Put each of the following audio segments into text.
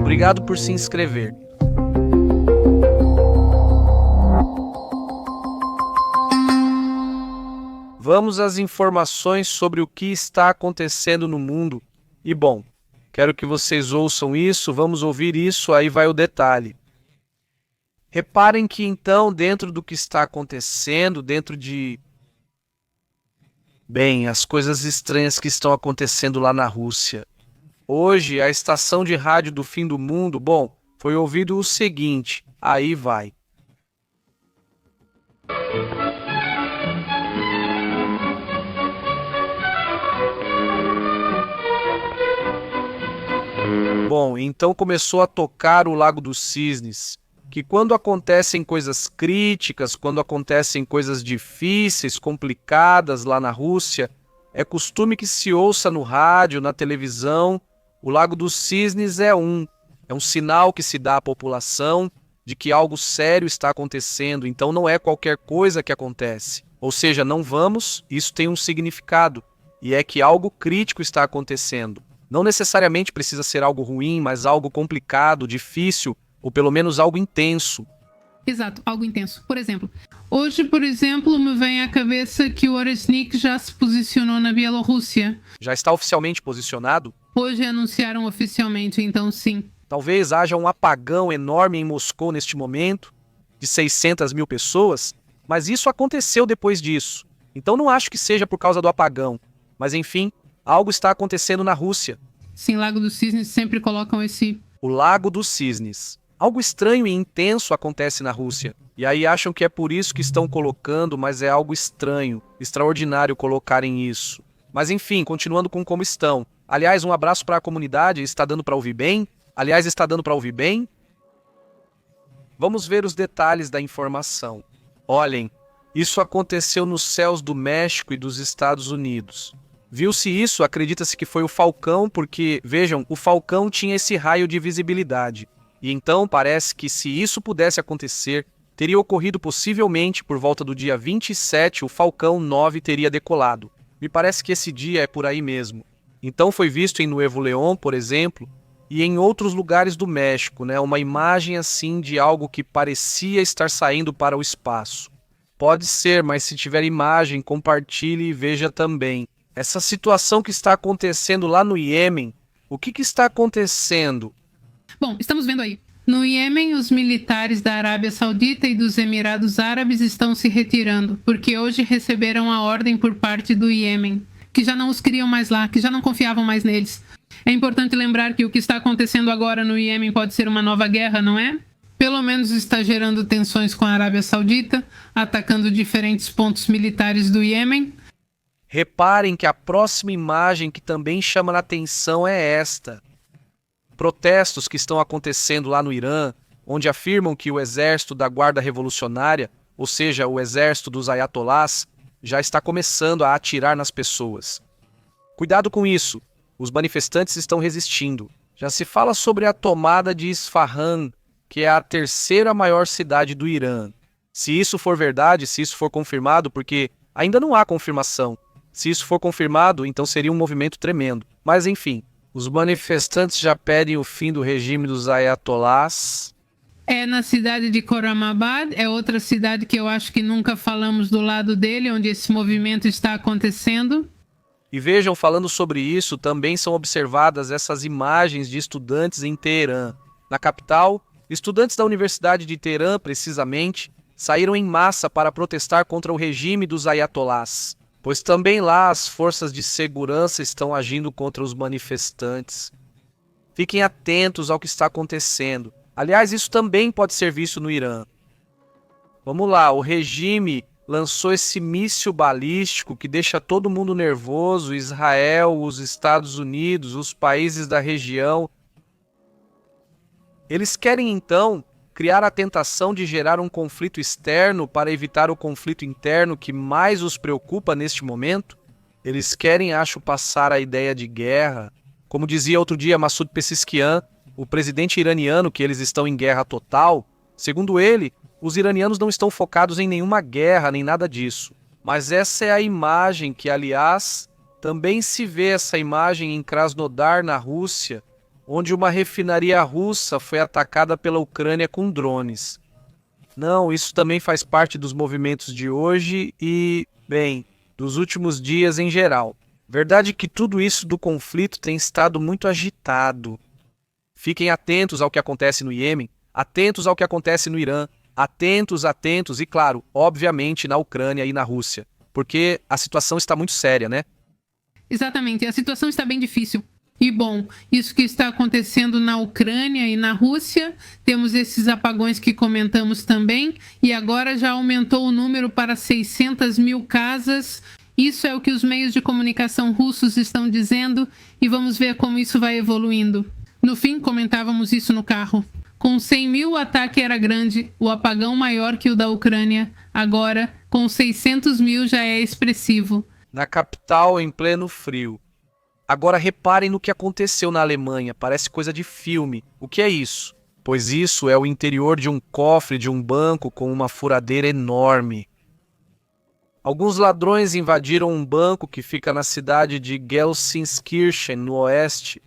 Obrigado por se inscrever. Vamos às informações sobre o que está acontecendo no mundo. E bom, quero que vocês ouçam isso, vamos ouvir isso, aí vai o detalhe. Reparem que então, dentro do que está acontecendo, as coisas estranhas que estão acontecendo lá na Rússia. Hoje, a estação de rádio do fim do mundo, foi ouvido o seguinte, aí vai. Então começou a tocar o Lago dos Cisnes, que quando acontecem coisas críticas, quando acontecem coisas difíceis, complicadas lá na Rússia, é costume que se ouça no rádio, na televisão, o Lago dos Cisnes é um sinal que se dá à população de que algo sério está acontecendo, então não é qualquer coisa que acontece. Ou seja, não vamos, isso tem um significado, e é que algo crítico está acontecendo. Não necessariamente precisa ser algo ruim, mas algo complicado, difícil, ou pelo menos algo intenso. Exato, algo intenso. Por exemplo, hoje, me vem à cabeça que o Oresnik já se posicionou na Bielorrússia. Já está oficialmente posicionado? Hoje anunciaram oficialmente, então sim. Talvez haja um apagão enorme em Moscou neste momento, de 600 mil pessoas, mas isso aconteceu depois disso. Então não acho que seja por causa do apagão. Mas enfim, algo está acontecendo na Rússia. Sim, Lago dos Cisnes sempre colocam esse... O Lago dos Cisnes. Algo estranho e intenso acontece na Rússia. E aí acham que é por isso que estão colocando, mas é algo estranho, extraordinário colocarem isso. Mas enfim, continuando com como estão. Aliás, um abraço para a comunidade, está dando para ouvir bem? Vamos ver os detalhes da informação. Olhem, isso aconteceu nos céus do México e dos Estados Unidos. Viu-se isso, acredita-se que foi o Falcão, porque, vejam, o Falcão tinha esse raio de visibilidade. E então parece que se isso pudesse acontecer, teria ocorrido possivelmente por volta do dia 27, o Falcão 9 teria decolado. Me parece que esse dia é por aí mesmo. Então foi visto em Nuevo León, por exemplo, e em outros lugares do México, uma imagem assim de algo que parecia estar saindo para o espaço. Pode ser, mas se tiver imagem, compartilhe e veja também. Essa situação que está acontecendo lá no Iêmen, o que está acontecendo? Bom, estamos vendo aí. No Iêmen, os militares da Arábia Saudita e dos Emirados Árabes estão se retirando, porque hoje receberam a ordem por parte do Iêmen, que já não os queriam mais lá, que já não confiavam mais neles. É importante lembrar que o que está acontecendo agora no Iêmen pode ser uma nova guerra, não é? Pelo menos está gerando tensões com a Arábia Saudita, atacando diferentes pontos militares do Iêmen. Reparem que a próxima imagem que também chama a atenção é esta. Protestos que estão acontecendo lá no Irã, onde afirmam que o exército da Guarda Revolucionária, ou seja, o exército dos ayatolás, já está começando a atirar nas pessoas. Cuidado com isso, os manifestantes estão resistindo. Já se fala sobre a tomada de Isfahan, que é a terceira maior cidade do Irã. Se isso for verdade, se isso for confirmado, porque ainda não há confirmação. Se isso for confirmado, então seria um movimento tremendo. Mas enfim, os manifestantes já pedem o fim do regime dos ayatolás. É na cidade de Khorramabad, é outra cidade que eu acho que nunca falamos do lado dele, onde esse movimento está acontecendo. E vejam, falando sobre isso, também são observadas essas imagens de estudantes em Teherã. Na capital, estudantes da Universidade de Teherã, precisamente, saíram em massa para protestar contra o regime dos ayatolás. Pois também lá as forças de segurança estão agindo contra os manifestantes. Fiquem atentos ao que está acontecendo. Aliás, isso também pode ser visto no Irã. Vamos lá, o regime lançou esse míssil balístico que deixa todo mundo nervoso, Israel, os Estados Unidos, os países da região. Eles querem então criar a tentação de gerar um conflito externo para evitar o conflito interno que mais os preocupa neste momento? Eles querem, acho, passar a ideia de guerra. Como dizia outro dia Massoud Pezeshkian, o presidente iraniano, que eles estão em guerra total, segundo ele, os iranianos não estão focados em nenhuma guerra, nem nada disso. Mas essa é a imagem que, aliás, também se vê essa imagem em Krasnodar, na Rússia, onde uma refinaria russa foi atacada pela Ucrânia com drones. Não, isso também faz parte dos movimentos de hoje e, bem, dos últimos dias em geral. Verdade que tudo isso do conflito tem estado muito agitado. Fiquem atentos ao que acontece no Iêmen, atentos ao que acontece no Irã, atentos e, claro, obviamente na Ucrânia e na Rússia, porque a situação está muito séria, né? Exatamente, a situação está bem difícil. E bom, isso que está acontecendo na Ucrânia e na Rússia, temos esses apagões que comentamos também, e agora já aumentou o número para 600 mil casas. Isso é o que os meios de comunicação russos estão dizendo, e vamos ver como isso vai evoluindo. No fim, comentávamos isso no carro. Com 100 mil o ataque era grande, o apagão maior que o da Ucrânia. Agora, com 600 mil já é expressivo. Na capital, em pleno frio. Agora reparem no que aconteceu na Alemanha, parece coisa de filme. O que é isso? Pois isso é o interior de um cofre de um banco com uma furadeira enorme. Alguns ladrões invadiram um banco que fica na cidade de Gelsenkirchen, no oeste.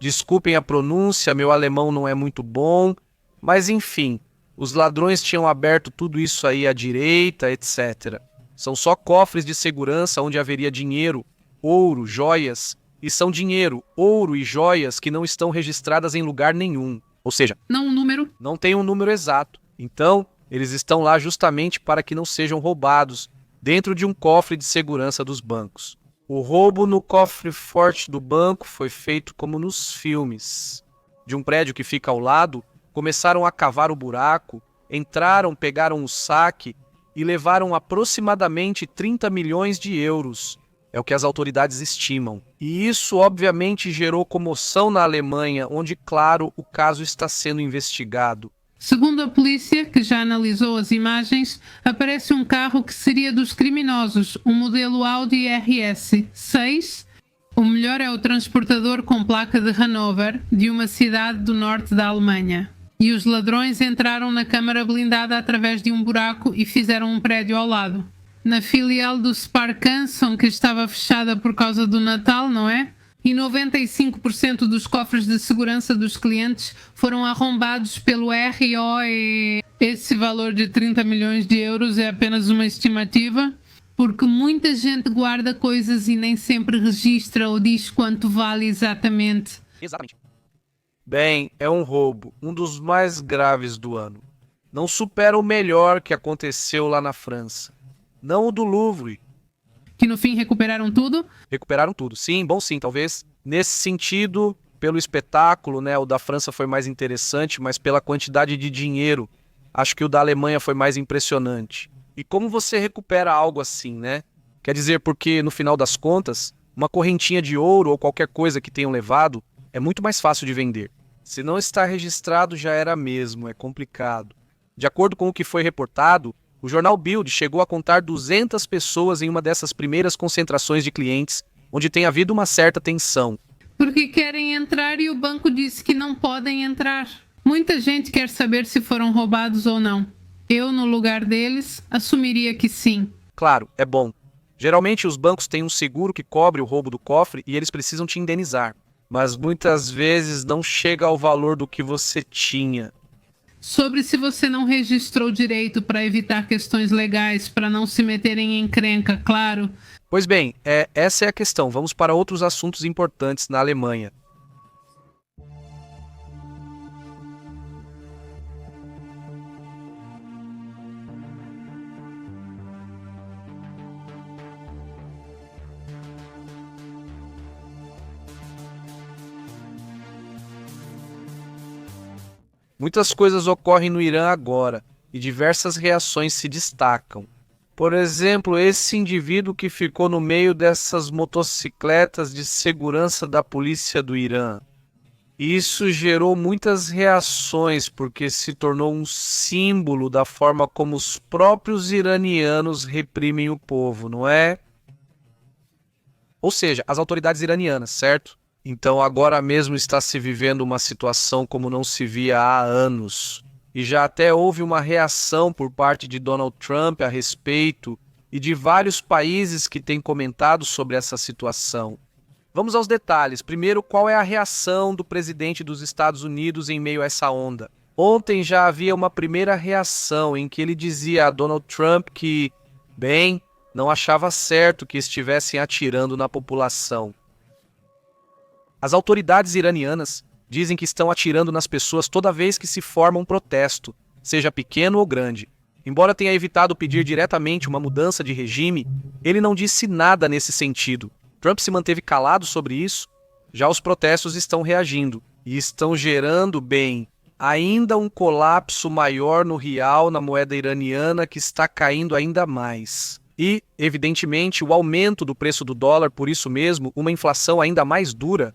Desculpem a pronúncia, meu alemão não é muito bom, mas enfim, os ladrões tinham aberto tudo isso aí à direita, etc. São só cofres de segurança onde haveria dinheiro, ouro, joias, e são dinheiro, ouro e joias que não estão registradas em lugar nenhum. Ou seja, não um número. Não tem um número exato. Então, eles estão lá justamente para que não sejam roubados dentro de um cofre de segurança dos bancos. O roubo no cofre forte do banco foi feito como nos filmes. De um prédio que fica ao lado, começaram a cavar o buraco, entraram, pegaram o saque e levaram aproximadamente 30 milhões de euros. É o que as autoridades estimam. E isso, obviamente, gerou comoção na Alemanha, onde, claro, o caso está sendo investigado. Segundo a polícia, que já analisou as imagens, aparece um carro que seria dos criminosos, um modelo Audi RS6. O melhor é o transportador com placa de Hannover, de uma cidade do norte da Alemanha. E os ladrões entraram na câmara blindada através de um buraco e fizeram um prédio ao lado. Na filial do Sparkassen, que estava fechada por causa do Natal, não é? E 95% dos cofres de segurança dos clientes foram arrombados pelo ROE. Esse valor de 30 milhões de euros é apenas uma estimativa, porque muita gente guarda coisas e nem sempre registra ou diz quanto vale exatamente. Exatamente. Bem, é um roubo, um dos mais graves do ano. Não supera o melhor que aconteceu lá na França. Não o do Louvre. Que no fim recuperaram tudo? Recuperaram tudo. Sim, bom sim, talvez. Nesse sentido, pelo espetáculo, né, o da França foi mais interessante, mas pela quantidade de dinheiro, acho que o da Alemanha foi mais impressionante. E como você recupera algo assim, né? Quer dizer, porque no final das contas, uma correntinha de ouro ou qualquer coisa que tenham levado é muito mais fácil de vender. Se não está registrado, já era mesmo, é complicado. De acordo com o que foi reportado, o jornal Bild chegou a contar 200 pessoas em uma dessas primeiras concentrações de clientes, onde tem havido uma certa tensão. Porque querem entrar e o banco disse que não podem entrar. Muita gente quer saber se foram roubados ou não. Eu, no lugar deles, assumiria que sim. Claro, é bom. Geralmente os bancos têm um seguro que cobre o roubo do cofre e eles precisam te indenizar. Mas muitas vezes não chega ao valor do que você tinha. Sobre se você não registrou direito para evitar questões legais, para não se meterem em encrenca, claro. Pois bem, essa é a questão. Vamos para outros assuntos importantes na Alemanha. Muitas coisas ocorrem no Irã agora e diversas reações se destacam. Por exemplo, esse indivíduo que ficou no meio dessas motocicletas de segurança da polícia do Irã. Isso gerou muitas reações porque se tornou um símbolo da forma como os próprios iranianos reprimem o povo, não é? Ou seja, as autoridades iranianas, certo? Então agora mesmo está se vivendo uma situação como não se via há anos. E já até houve uma reação por parte de Donald Trump a respeito e de vários países que têm comentado sobre essa situação. Vamos aos detalhes. Primeiro, qual é a reação do presidente dos Estados Unidos em meio a essa onda? Ontem já havia uma primeira reação em que ele dizia a Donald Trump que, bem, não achava certo que estivessem atirando na população. As autoridades iranianas dizem que estão atirando nas pessoas toda vez que se forma um protesto, seja pequeno ou grande. Embora tenha evitado pedir diretamente uma mudança de regime, ele não disse nada nesse sentido. Trump se manteve calado sobre isso. Já os protestos estão reagindo e estão gerando, bem, ainda um colapso maior no real, na moeda iraniana, que está caindo ainda mais. E, evidentemente, o aumento do preço do dólar, por isso mesmo, uma inflação ainda mais dura.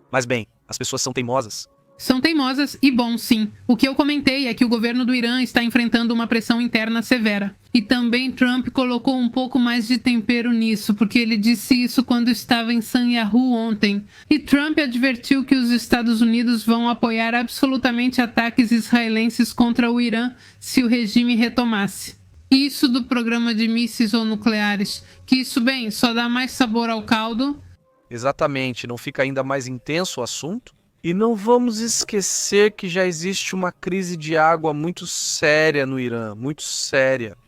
Mas bem, as pessoas são teimosas. São teimosas e bom, sim. O que eu comentei é que o governo do Irã está enfrentando uma pressão interna severa. E também Trump colocou um pouco mais de tempero nisso, porque ele disse isso quando estava em Sanyahu ontem. E Trump advertiu que os Estados Unidos vão apoiar absolutamente ataques israelenses contra o Irã se o regime retomasse. Isso do programa de mísseis ou nucleares, que isso, bem, só dá mais sabor ao caldo. Exatamente, não fica ainda mais intenso o assunto? E não vamos esquecer que já existe uma crise de água muito séria no Irã, muito séria.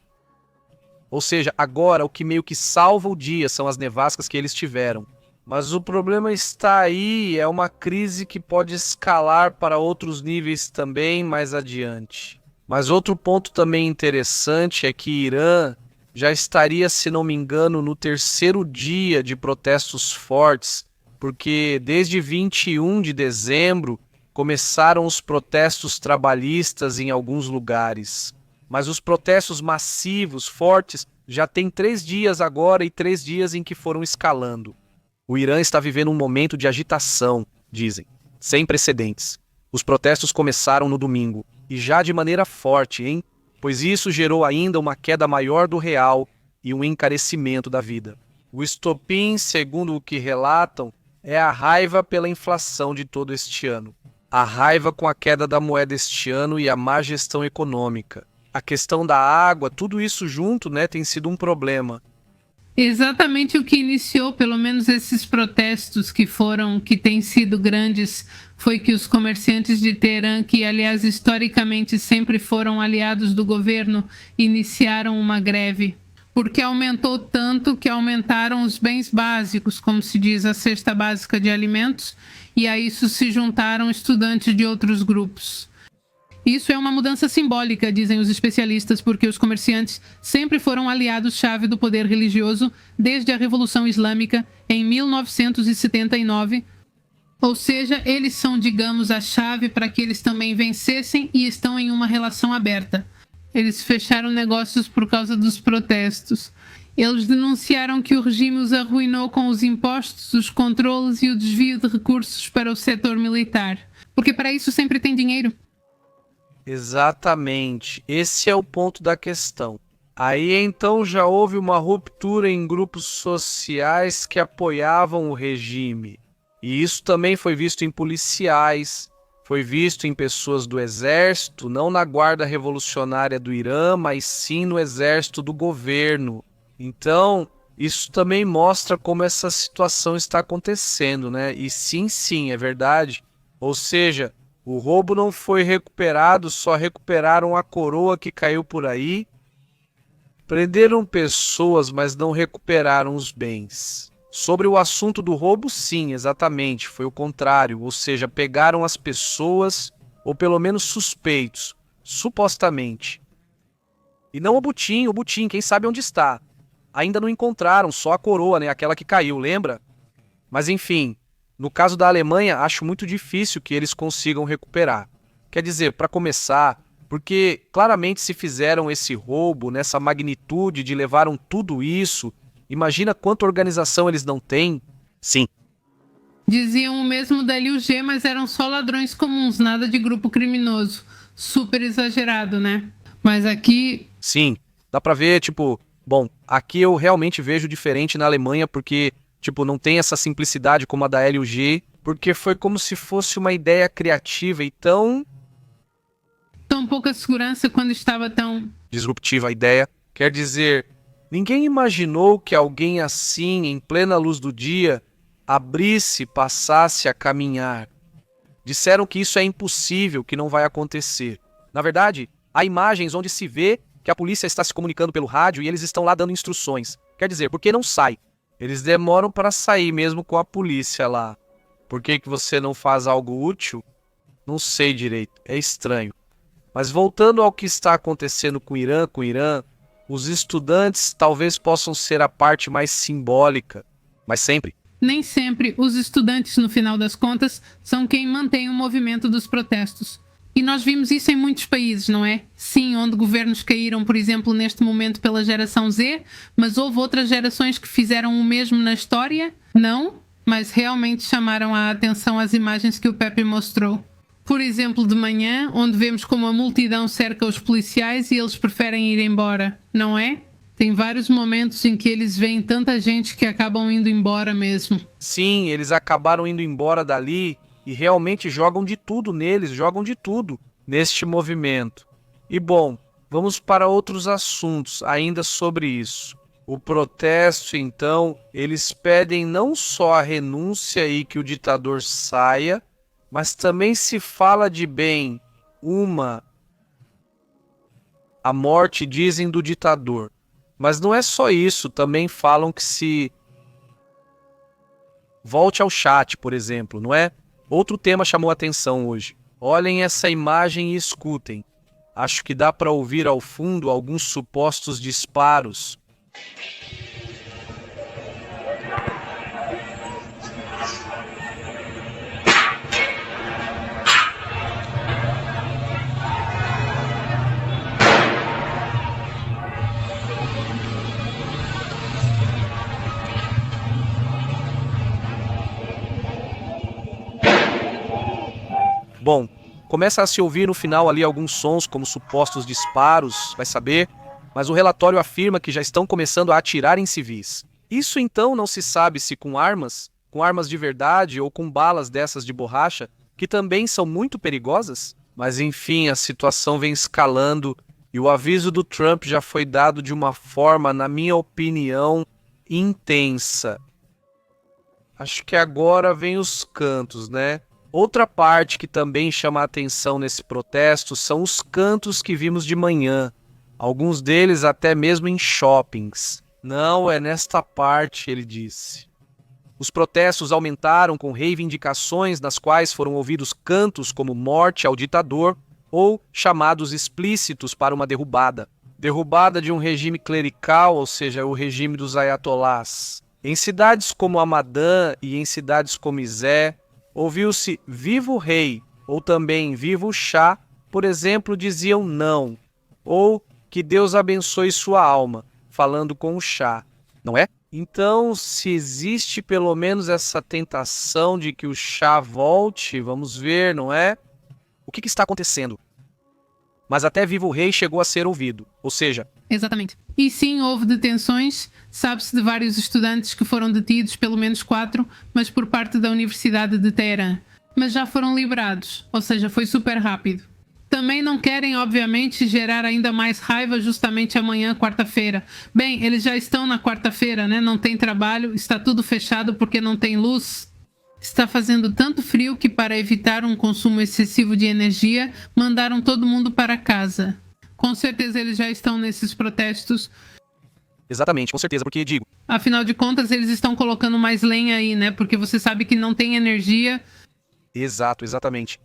Ou seja, agora o que meio que salva o dia são as nevascas que eles tiveram. Mas o problema está aí, é uma crise que pode escalar para outros níveis também mais adiante. Mas outro ponto também interessante é que Irã já estaria, se não me engano, no terceiro dia de protestos fortes, porque desde 21 de dezembro começaram os protestos trabalhistas em alguns lugares. Mas os protestos massivos, fortes, já tem 3 dias agora e 3 dias em que foram escalando. O Irã está vivendo um momento de agitação, dizem, sem precedentes. Os protestos começaram no domingo, e já de maneira forte, hein? Pois isso gerou ainda uma queda maior do real e um encarecimento da vida. O estopim, segundo o que relatam, é a raiva pela inflação de todo este ano. A raiva com a queda da moeda este ano e a má gestão econômica. A questão da água, tudo isso junto, né, tem sido um problema. Exatamente o que iniciou, pelo menos esses protestos que têm sido grandes, foi que os comerciantes de Teherã, que aliás historicamente sempre foram aliados do governo, iniciaram uma greve. Porque aumentou tanto que aumentaram os bens básicos, como se diz, a cesta básica de alimentos, e a isso se juntaram estudantes de outros grupos. Isso é uma mudança simbólica, dizem os especialistas, porque os comerciantes sempre foram aliados-chave do poder religioso desde a Revolução Islâmica em 1979, ou seja, eles são, digamos, a chave para que eles também vencessem e estão em uma relação aberta. Eles fecharam negócios por causa dos protestos. Eles denunciaram que o regime os arruinou com os impostos, os controles e o desvio de recursos para o setor militar. Porque para isso sempre tem dinheiro. Exatamente, esse é o ponto da questão. Aí então já houve uma ruptura em grupos sociais que apoiavam o regime. E isso também foi visto em policiais, foi visto em pessoas do exército, não na guarda revolucionária do Irã, mas sim no exército do governo. Então, isso também mostra como essa situação está acontecendo, né? E sim, é verdade. Ou seja, o roubo não foi recuperado, só recuperaram a coroa que caiu por aí. Prenderam pessoas, mas não recuperaram os bens. Sobre o assunto do roubo, sim, exatamente, foi o contrário. Ou seja, pegaram as pessoas, ou pelo menos suspeitos, supostamente. E não o Butim, quem sabe onde está. Ainda não encontraram, só a coroa, né? Aquela que caiu, lembra? Mas enfim, no caso da Alemanha, acho muito difícil que eles consigam recuperar. Quer dizer, para começar, porque claramente se fizeram esse roubo nessa magnitude de levaram tudo isso, imagina quanta organização eles não têm. Sim. Diziam o mesmo da LUG, mas eram só ladrões comuns, nada de grupo criminoso. Super exagerado, né? Mas aqui... Sim, dá pra ver, tipo... Bom, aqui eu realmente vejo diferente na Alemanha, porque, tipo, não tem essa simplicidade como a da LUG, porque foi como se fosse uma ideia criativa e tão pouca segurança quando estava tão... disruptiva a ideia. Quer dizer, ninguém imaginou que alguém assim, em plena luz do dia, abrisse, passasse a caminhar. Disseram que isso é impossível, que não vai acontecer. Na verdade, há imagens onde se vê que a polícia está se comunicando pelo rádio e eles estão lá dando instruções. Quer dizer, por que não sai? Eles demoram para sair mesmo com a polícia lá. Por que você não faz algo útil? Não sei direito, é estranho. Mas voltando ao que está acontecendo com o Irã, os estudantes talvez possam ser a parte mais simbólica, mas sempre. Nem sempre os estudantes, no final das contas, são quem mantém o movimento dos protestos. E nós vimos isso em muitos países, não é? Sim, onde governos caíram, por exemplo, neste momento pela geração Z, mas houve outras gerações que fizeram o mesmo na história? Não, mas realmente chamaram a atenção as imagens que o Pepe mostrou. Por exemplo, de manhã, onde vemos como a multidão cerca os policiais e eles preferem ir embora, não é? Tem vários momentos em que eles veem tanta gente que acabam indo embora mesmo. Sim, eles acabaram indo embora dali e realmente jogam de tudo neles, jogam de tudo neste movimento. E bom, vamos para outros assuntos ainda sobre isso. O protesto, então, eles pedem não só a renúncia e que o ditador saia, mas também se fala de bem, a morte, dizem, do ditador. Mas não é só isso, também falam que se volte ao chat, por exemplo, não é? Outro tema chamou a atenção hoje. Olhem essa imagem e escutem. Acho que dá para ouvir ao fundo alguns supostos disparos. Bom, começa a se ouvir no final ali alguns sons como supostos disparos, vai saber, mas o relatório afirma que já estão começando a atirar em civis. Isso então não se sabe se com armas de verdade ou com balas dessas de borracha, que também são muito perigosas? Mas enfim, a situação vem escalando e o aviso do Trump já foi dado de uma forma, na minha opinião, intensa. Acho que agora vem os cantos, né? Outra parte que também chama a atenção nesse protesto são os cantos que vimos de manhã, alguns deles até mesmo em shoppings. Não, é nesta parte, ele disse. Os protestos aumentaram com reivindicações nas quais foram ouvidos cantos como morte ao ditador ou chamados explícitos para uma derrubada. Derrubada de um regime clerical, ou seja, o regime dos ayatolás. Em cidades como Hamadan e em cidades como Izé, ouviu-se "Viva o Rei" ou também "Viva o Chá", por exemplo, diziam não, ou "Que Deus abençoe sua alma", falando com o chá, não é? Então, se existe pelo menos essa tentação de que o chá volte, vamos ver, não é? O que está acontecendo? Mas até "Viva o Rei" chegou a ser ouvido, ou seja... Exatamente. E sim, houve detenções, sabe-se de vários estudantes que foram detidos, pelo menos 4, mas por parte da Universidade de Teherã. Mas já foram liberados, ou seja, foi super rápido. Também não querem, obviamente, gerar ainda mais raiva justamente amanhã, quarta-feira. Bem, eles já estão na quarta-feira, né? Não tem trabalho, está tudo fechado porque não tem luz. Está fazendo tanto frio que, para evitar um consumo excessivo de energia, mandaram todo mundo para casa. Com certeza eles já estão nesses protestos. Exatamente, com certeza, porque digo... Afinal de contas, eles estão colocando mais lenha aí, né? Porque você sabe que não tem energia. Exato, exatamente.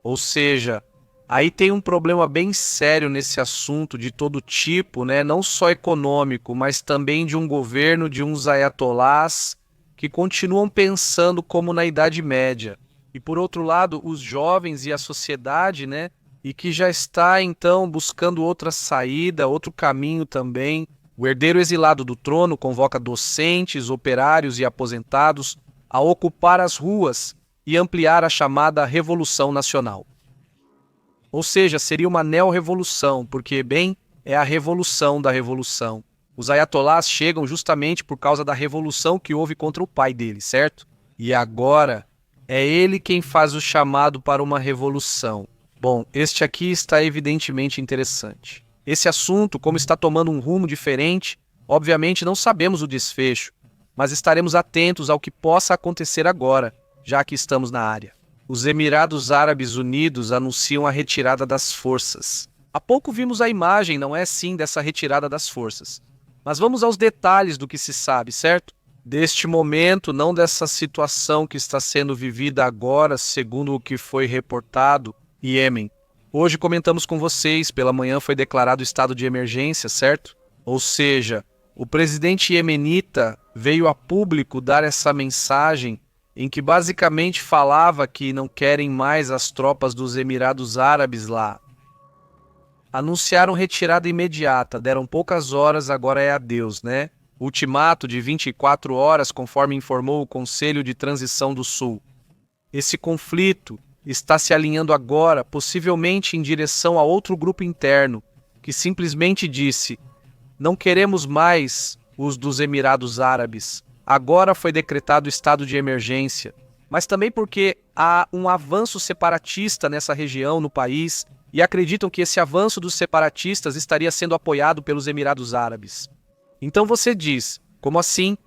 Ou seja, aí tem um problema bem sério nesse assunto de todo tipo, né? Não só econômico, mas também de um governo, de uns ayatolás que continuam pensando como na Idade Média. E por outro lado, os jovens e a sociedade, né? E que já está, então, buscando outra saída, outro caminho também. O herdeiro exilado do trono convoca docentes, operários e aposentados a ocupar as ruas e ampliar a chamada Revolução Nacional. Ou seja, seria uma neo-revolução, porque, bem, é a revolução da revolução. Os ayatolás chegam justamente por causa da revolução que houve contra o pai dele, certo? E agora é ele quem faz o chamado para uma revolução. Bom, este aqui está evidentemente interessante. Esse assunto, como está tomando um rumo diferente, obviamente não sabemos o desfecho, mas estaremos atentos ao que possa acontecer agora, já que estamos na área. Os Emirados Árabes Unidos anunciam a retirada das forças. Há pouco vimos a imagem, não é sim, dessa retirada das forças. Mas vamos aos detalhes do que se sabe, certo? Deste momento, não dessa situação que está sendo vivida agora, segundo o que foi reportado, Iêmen. Hoje comentamos com vocês, pela manhã foi declarado estado de emergência, certo? Ou seja, o presidente iemenita veio a público dar essa mensagem em que basicamente falava que não querem mais as tropas dos Emirados Árabes lá. Anunciaram retirada imediata, deram poucas horas, agora é adeus, né? Ultimato de 24 horas, conforme informou o Conselho de Transição do Sul. Esse conflito está se alinhando agora, possivelmente em direção a outro grupo interno, que simplesmente disse: não queremos mais os dos Emirados Árabes. Agora foi decretado estado de emergência, mas também porque há um avanço separatista nessa região, no país, e acreditam que esse avanço dos separatistas estaria sendo apoiado pelos Emirados Árabes. Então você diz, como assim?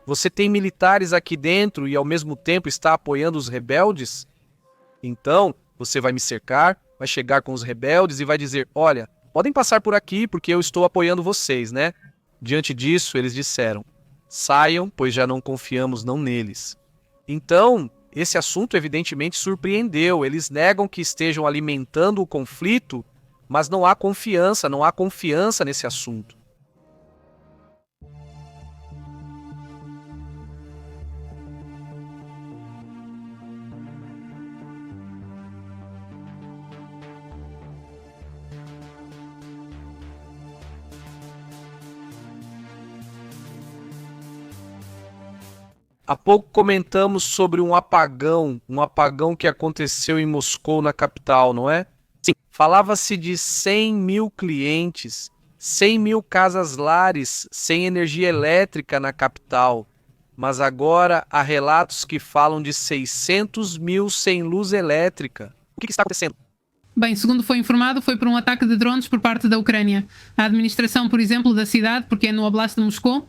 Você tem militares aqui dentro e ao mesmo tempo está apoiando os rebeldes? Então, você vai me cercar, vai chegar com os rebeldes e vai dizer: olha, podem passar por aqui porque eu estou apoiando vocês, né? Diante disso, eles disseram: saiam, pois já não confiamos não neles. Então, esse assunto evidentemente surpreendeu. Eles negam que estejam alimentando o conflito, mas não há confiança nesse assunto. Há pouco comentamos sobre um apagão que aconteceu em Moscou, na capital, não é? Sim. Falava-se de 100 mil clientes, 100 mil casas-lares sem energia elétrica na capital. Mas agora há relatos que falam de 600 mil sem luz elétrica. O que está acontecendo? Bem, segundo foi informado, foi por um ataque de drones por parte da Ucrânia. A administração, por exemplo, da cidade, porque é no Oblast de Moscou,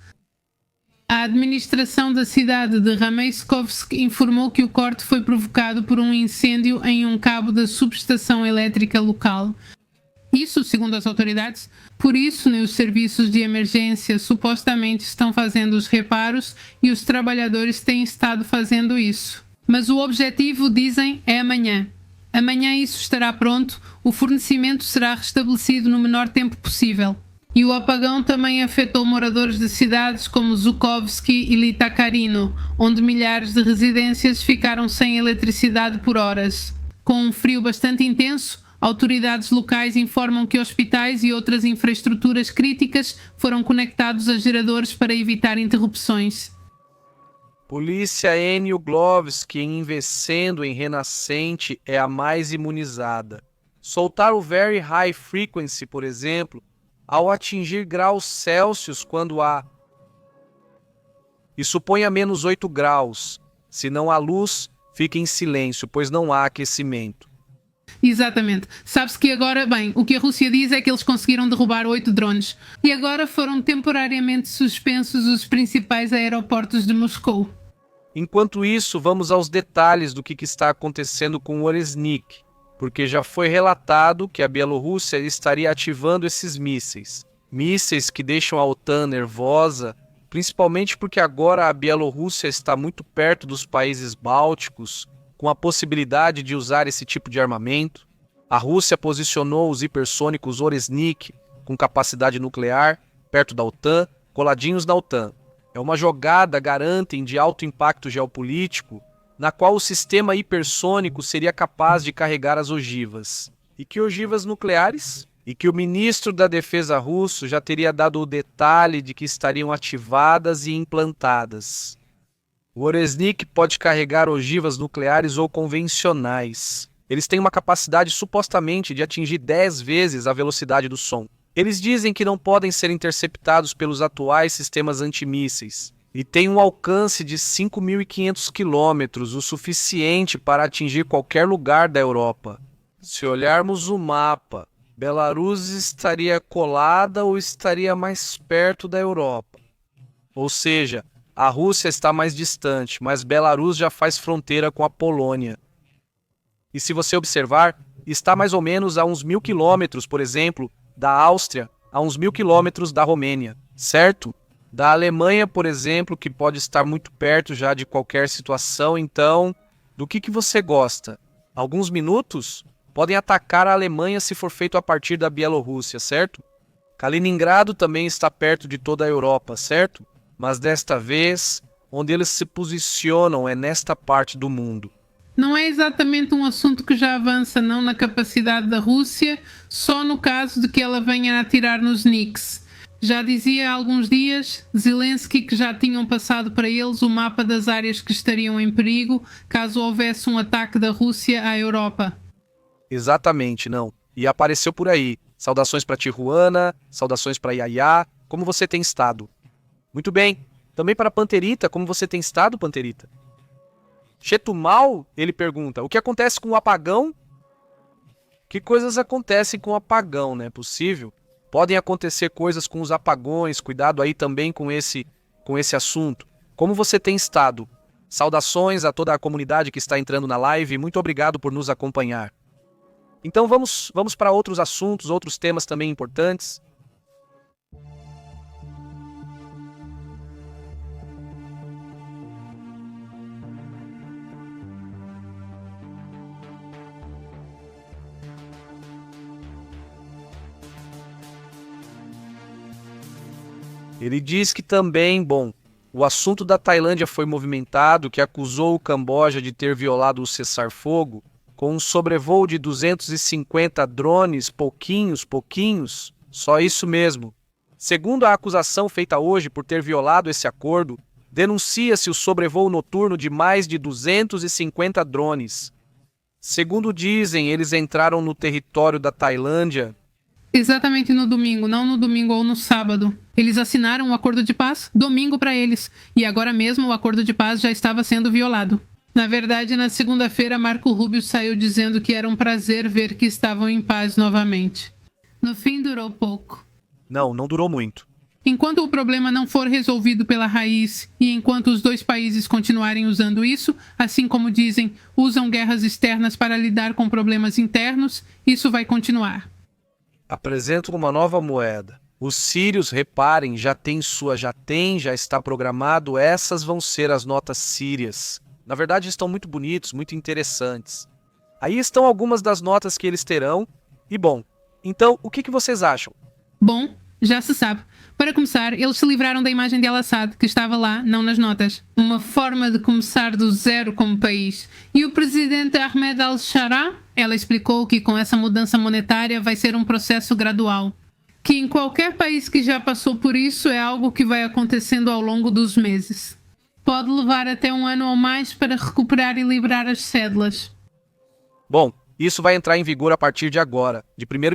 a administração da cidade de Rameskovsk informou que o corte foi provocado por um incêndio em um cabo da subestação elétrica local. Isso, segundo as autoridades, por isso os serviços de emergência supostamente estão fazendo os reparos e os trabalhadores têm estado fazendo isso. Mas o objetivo, dizem, é amanhã. Amanhã isso estará pronto, o fornecimento será restabelecido no menor tempo possível. E o apagão também afetou moradores de cidades como Zhukovsky e Litakarino, onde milhares de residências ficaram sem eletricidade por horas. Com um frio bastante intenso, autoridades locais informam que hospitais e outras infraestruturas críticas foram conectados a geradores para evitar interrupções. Polícia N. Uglovsky, invesendo em renascente, é a mais imunizada. Soltar o Very High Frequency, por exemplo, ao atingir graus Celsius quando há. E suponha menos 8 graus. Se não há luz, fique em silêncio, pois não há aquecimento. Exatamente. Sabe-se que agora, bem, o que a Rússia diz é que eles conseguiram derrubar 8 drones. E agora foram temporariamente suspensos os principais aeroportos de Moscou. Enquanto isso, vamos aos detalhes do que está acontecendo com o Oresnik, porque já foi relatado que a Bielorrússia estaria ativando esses mísseis. Mísseis que deixam a OTAN nervosa, principalmente porque agora a Bielorrússia está muito perto dos países bálticos, com a possibilidade de usar esse tipo de armamento. A Rússia posicionou os hipersônicos Oresnik, com capacidade nuclear, perto da OTAN, coladinhos na OTAN. É uma jogada, garantem, de alto impacto geopolítico, na qual o sistema hipersônico seria capaz de carregar as ogivas. E que ogivas nucleares? E que o ministro da Defesa russo já teria dado o detalhe de que estariam ativadas e implantadas. O Oresnik pode carregar ogivas nucleares ou convencionais. Eles têm uma capacidade supostamente de atingir 10 vezes a velocidade do som. Eles dizem que não podem ser interceptados pelos atuais sistemas antimísseis. E tem um alcance de 5.500 quilômetros, o suficiente para atingir qualquer lugar da Europa. Se olharmos o mapa, Belarus estaria colada ou estaria mais perto da Europa. Ou seja, A Rússia está mais distante, mas Belarus já faz fronteira com a Polônia. E se você observar, está mais ou menos a uns 1.000 quilômetros, por exemplo, da Áustria, a uns 1.000 quilômetros da Romênia, certo? Da Alemanha, por exemplo, que pode estar muito perto já de qualquer situação. Então, do que você gosta? Alguns minutos podem atacar a Alemanha se for feito a partir da Bielorrússia, certo? Kaliningrado também está perto de toda a Europa, certo? Mas desta vez, onde eles se posicionam é nesta parte do mundo. Não é exatamente um assunto que já avança não na capacidade da Rússia, só no caso de que ela venha a atirar nos NICs. Já dizia há alguns dias Zelensky que já tinham passado para eles o mapa das áreas que estariam em perigo caso houvesse um ataque da Rússia à Europa. Exatamente, não. E apareceu por aí. Saudações para Tijuana, saudações para Yaya. Como você tem estado? Muito bem. Também para Panterita, como você tem estado, Panterita? Chetumal, ele pergunta, o que acontece com o apagão? Que coisas acontecem com o apagão, não é possível? Podem acontecer coisas com os apagões, cuidado aí também com esse assunto. Como você tem estado? Saudações a toda a comunidade que está entrando na live, muito obrigado por nos acompanhar. Então vamos para outros assuntos, outros temas também importantes. Ele diz que também, o assunto da Tailândia foi movimentado, que acusou o Camboja de ter violado o cessar-fogo, com um sobrevoo de 250 drones, pouquinhos, só isso mesmo. Segundo a acusação feita hoje por ter violado esse acordo, denuncia-se o sobrevoo noturno de mais de 250 drones. Segundo dizem, eles entraram no território da Tailândia. Exatamente no domingo, não no domingo ou no sábado. Eles assinaram o acordo de paz domingo para eles, e agora mesmo o acordo de paz já estava sendo violado. Na verdade, na segunda-feira, Marco Rubio saiu dizendo que era um prazer ver que estavam em paz novamente. No fim, durou pouco. Não durou muito. Enquanto o problema não for resolvido pela raiz e enquanto os dois países continuarem usando isso, assim como dizem, usam guerras externas para lidar com problemas internos, isso vai continuar. Apresento uma nova moeda. Os sírios, reparem, já está programado, essas vão ser as notas sírias. Na verdade, estão muito bonitos, muito interessantes. Aí estão algumas das notas que eles terão. E então, o que vocês acham? Bom, já se sabe. Para começar, eles se livraram da imagem de Al-Assad, que estava lá, não nas notas. Uma forma de começar do zero como país. E o presidente Ahmed al-Shara, ela explicou que com essa mudança monetária vai ser um processo gradual. Que em qualquer país que já passou por isso é algo que vai acontecendo ao longo dos meses. Pode levar até um ano ou mais para recuperar e liberar as cédulas. Isso vai entrar em vigor a partir de agora, de 1º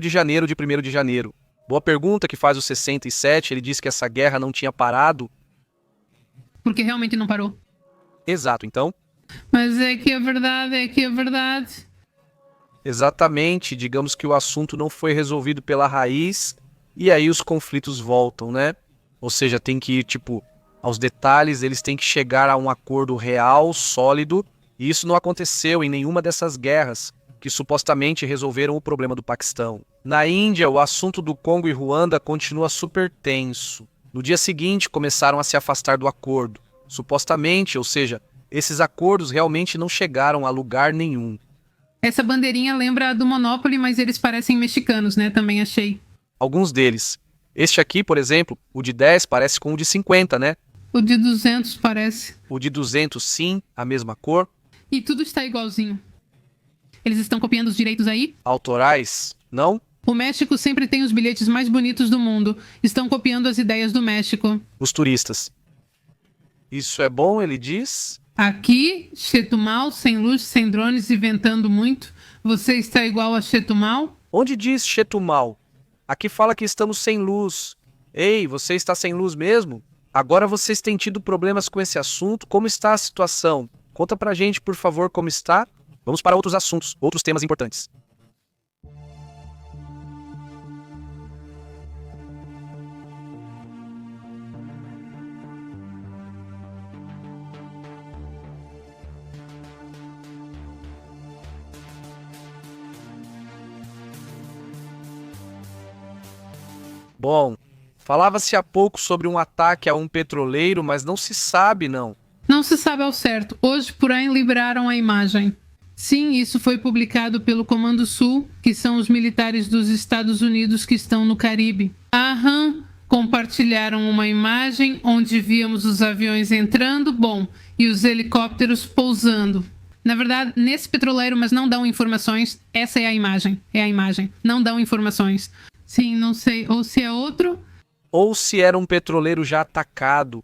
de janeiro. Boa pergunta que faz o 67, ele disse que essa guerra não tinha parado. Porque realmente não parou. Exato, então. Mas é que a verdade... Exatamente, digamos que o assunto não foi resolvido pela raiz e aí os conflitos voltam, né? Ou seja, tem que ir, aos detalhes, eles têm que chegar a um acordo real, sólido, e isso não aconteceu em nenhuma dessas guerras que supostamente resolveram o problema do Paquistão. Na Índia, o assunto do Congo e Ruanda continua super tenso. No dia seguinte, começaram a se afastar do acordo. Supostamente, ou seja, esses acordos realmente não chegaram a lugar nenhum. Essa bandeirinha lembra a do Monopoly, mas eles parecem mexicanos, né? Também achei. Alguns deles. Este aqui, por exemplo, o de 10 parece com o de 50, né? O de 200 parece. O de 200, sim, a mesma cor. E tudo está igualzinho. Eles estão copiando os direitos aí? Autorais, não? O México sempre tem os bilhetes mais bonitos do mundo. Estão copiando as ideias do México. Os turistas. Isso é bom, ele diz? Aqui, Chetumal, sem luz, sem drones e ventando muito. Você está igual a Chetumal? Onde diz Chetumal? Aqui fala que estamos sem luz. Ei, você está sem luz mesmo? Agora vocês têm tido problemas com esse assunto. Como está a situação? Conta pra gente, por favor, como está. Vamos para outros assuntos, outros temas importantes. Bom, falava-se há pouco sobre um ataque a um petroleiro, mas não se sabe, não. Não se sabe ao certo. Hoje, porém, liberaram a imagem. Sim, isso foi publicado pelo Comando Sul, que são os militares dos Estados Unidos que estão no Caribe. Aham, compartilharam uma imagem onde víamos os aviões entrando, e os helicópteros pousando. Na verdade, nesse petroleiro, mas não dão informações. Essa é a imagem. Não dão informações. Sim, não sei. Ou se é outro, Ou se era um petroleiro já atacado.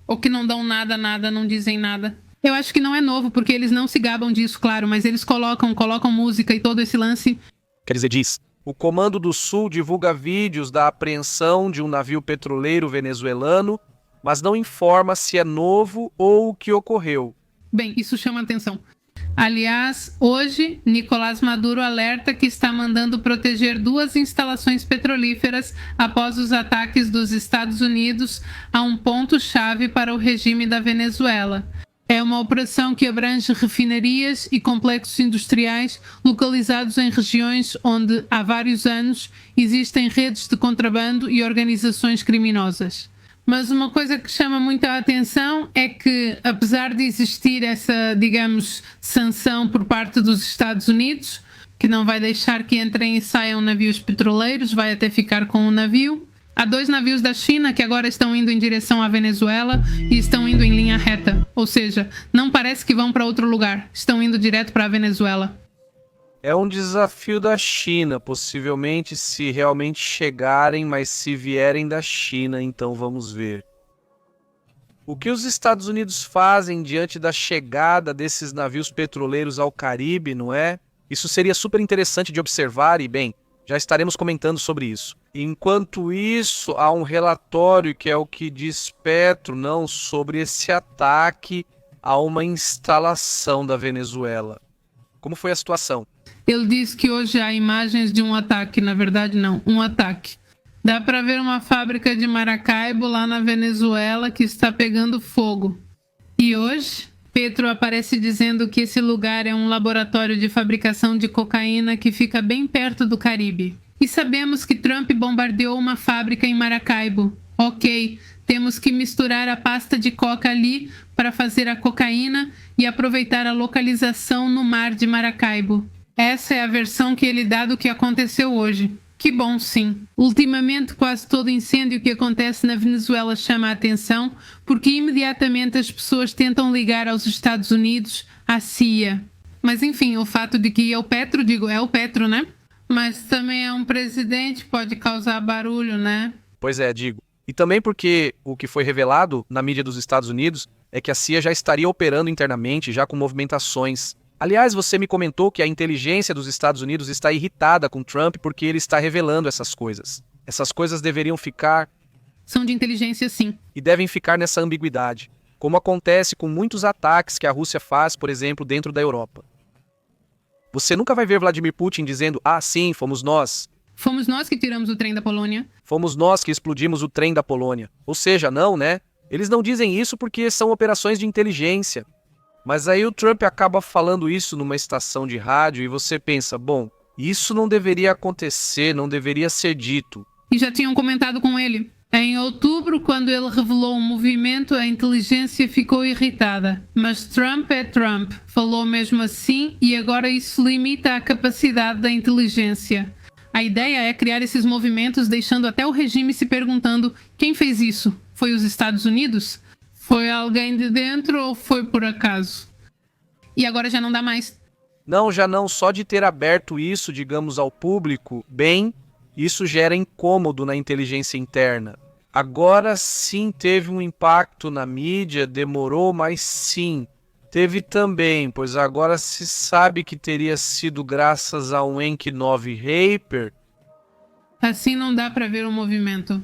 ou que não dão nada, não dizem nada. Eu acho que não é novo, porque eles não se gabam disso, claro, mas eles colocam música e todo esse lance. Quer dizer, diz, o Comando do Sul divulga vídeos da apreensão de um navio petroleiro venezuelano, mas não informa se é novo ou o que ocorreu. Bem, isso chama atenção. Aliás, hoje, Nicolás Maduro alerta que está mandando proteger 2 instalações petrolíferas após os ataques dos Estados Unidos a um ponto-chave para o regime da Venezuela. É uma operação que abrange refinarias e complexos industriais localizados em regiões onde, há vários anos, existem redes de contrabando e organizações criminosas. Mas uma coisa que chama muita atenção é que, apesar de existir essa, digamos, sanção por parte dos Estados Unidos, que não vai deixar que entrem e saiam navios petroleiros, vai até ficar com o navio, há 2 navios da China que agora estão indo em direção à Venezuela e estão indo em linha reta. Ou seja, não parece que vão para outro lugar, estão indo direto para a Venezuela. É um desafio da China, possivelmente se realmente chegarem, mas se vierem da China, então vamos ver. O que os Estados Unidos fazem diante da chegada desses navios petroleiros ao Caribe, não é? Isso seria super interessante de observar e, bem, já estaremos comentando sobre isso. Enquanto isso, há um relatório que é o que diz Petro, não, sobre esse ataque a uma instalação da Venezuela. Como foi a situação? Ele diz que hoje há imagens de um ataque, na verdade não, um ataque. Dá para ver uma fábrica de Maracaibo lá na Venezuela que está pegando fogo. E hoje, Petro aparece dizendo que esse lugar é um laboratório de fabricação de cocaína que fica bem perto do Caribe. E sabemos que Trump bombardeou uma fábrica em Maracaibo. Ok, temos que misturar a pasta de coca ali para fazer a cocaína e aproveitar a localização no mar de Maracaibo. Essa é a versão que ele dá do que aconteceu hoje. Que bom, sim. Ultimamente, quase todo incêndio que acontece na Venezuela chama a atenção porque imediatamente as pessoas tentam ligar aos Estados Unidos, à CIA. Mas enfim, o fato de que é o Petro, né? Mas também é um presidente, pode causar barulho, né? Pois é, digo. E também porque o que foi revelado na mídia dos Estados Unidos é que a CIA já estaria operando internamente, já com movimentações. Aliás, você me comentou que a inteligência dos Estados Unidos está irritada com Trump porque ele está revelando essas coisas. Essas coisas deveriam ficar... São de inteligência, sim. E devem ficar nessa ambiguidade, como acontece com muitos ataques que a Rússia faz, por exemplo, dentro da Europa. Você nunca vai ver Vladimir Putin dizendo, sim, fomos nós. Fomos nós que tiramos o trem da Polônia. Fomos nós que explodimos o trem da Polônia. Ou seja, não, né? Eles não dizem isso porque são operações de inteligência. Mas aí o Trump acaba falando isso numa estação de rádio e você pensa, bom, isso não deveria acontecer, não deveria ser dito. E já tinham comentado com ele. Em outubro, quando ele revelou o movimento, a inteligência ficou irritada. Mas Trump é Trump. Falou mesmo assim e agora isso limita a capacidade da inteligência. A ideia é criar esses movimentos deixando até o regime se perguntando quem fez isso? Foi os Estados Unidos? Foi alguém de dentro ou foi por acaso? E agora já não dá mais. Não, já não. Só de ter aberto isso, digamos, ao público, bem, isso gera incômodo na inteligência interna. Agora sim teve um impacto na mídia, demorou, mas sim. Teve também, pois agora se sabe que teria sido graças a um Enki 9 Reaper. Assim não dá para ver o movimento.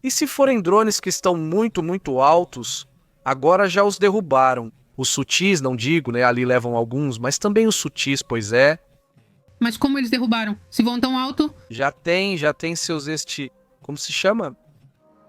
E se forem drones que estão muito, muito altos, agora já os derrubaram. Os sutis, não digo, né? Ali levam alguns, mas também os sutis, pois é. Mas como eles derrubaram? Se vão tão alto? Já tem seus como se chama?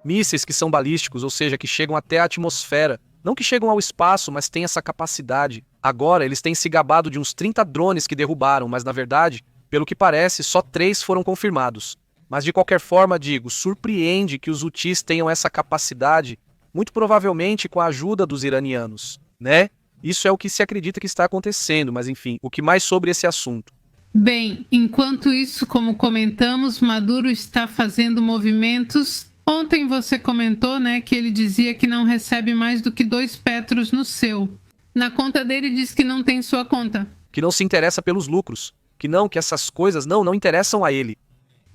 Mísseis que são balísticos, ou seja, que chegam até a atmosfera. Não que chegam ao espaço, mas têm essa capacidade. Agora, eles têm se gabado de uns 30 drones que derrubaram, mas na verdade, pelo que parece, só 3 foram confirmados. Mas de qualquer forma, digo, surpreende que os Houthis tenham essa capacidade, muito provavelmente com a ajuda dos iranianos, né? Isso é o que se acredita que está acontecendo, mas enfim, o que mais sobre esse assunto? Bem, enquanto isso, como comentamos, Maduro está fazendo movimentos. Ontem você comentou, né, que ele dizia que não recebe mais do que 2 petros no seu. Na conta dele diz que não tem sua conta. Que não se interessa pelos lucros, que essas coisas não interessam a ele.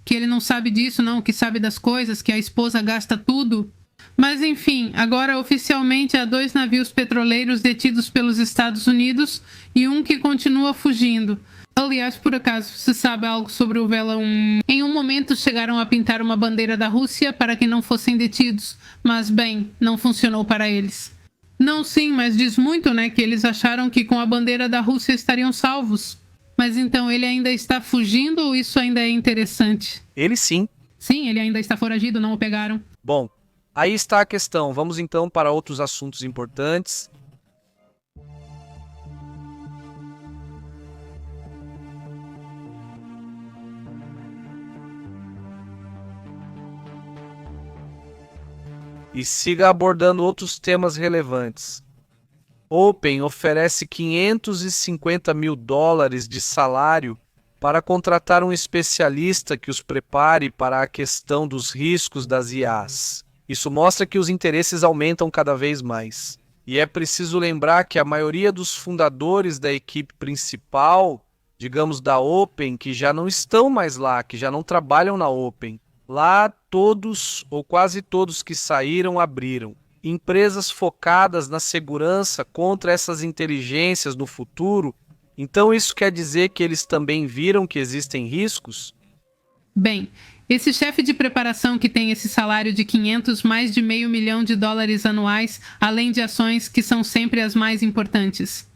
Que ele não sabe disso, não, que sabe das coisas, que a esposa gasta tudo. Mas enfim, agora oficialmente há 2 navios petroleiros detidos pelos Estados Unidos e um que continua fugindo. Aliás, por acaso, se sabe algo sobre o Vela 1? Em um momento chegaram a pintar uma bandeira da Rússia para que não fossem detidos, mas bem, não funcionou para eles. Não, sim, mas diz muito, né, que eles acharam que com a bandeira da Rússia estariam salvos. Mas então ele ainda está fugindo ou isso ainda é interessante? Ele sim. Sim, ele ainda está foragido, não o pegaram. Bom, aí está a questão. Vamos então para outros assuntos importantes. E siga abordando outros temas relevantes. Open oferece $550 mil de salário para contratar um especialista que os prepare para a questão dos riscos das IAs. Isso mostra que os interesses aumentam cada vez mais. E é preciso lembrar que a maioria dos fundadores da equipe principal, digamos da Open, que já não estão mais lá, que já não trabalham na Open. Lá todos ou quase todos que saíram abriram empresas focadas na segurança contra essas inteligências no futuro. Então isso quer dizer que eles também viram que existem riscos? Bem, esse chefe de preparação que tem esse salário de 500 mais de $500 milhão anuais, além de ações que são sempre as mais importantes.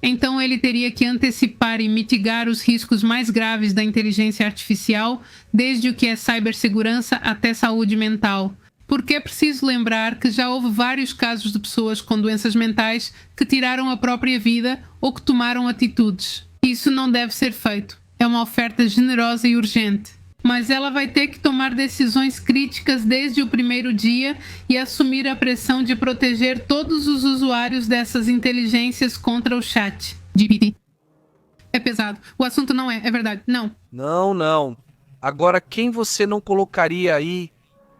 Então ele teria que antecipar e mitigar os riscos mais graves da inteligência artificial, desde o que é cibersegurança até saúde mental. Porque é preciso lembrar que já houve vários casos de pessoas com doenças mentais que tiraram a própria vida ou que tomaram atitudes. Isso não deve ser feito. É uma oferta generosa e urgente. Mas ela vai ter que tomar decisões críticas desde o primeiro dia e assumir a pressão de proteger todos os usuários dessas inteligências contra o chat GPT. É pesado. O assunto não é verdade. Não. Não. Agora, quem você não colocaria aí?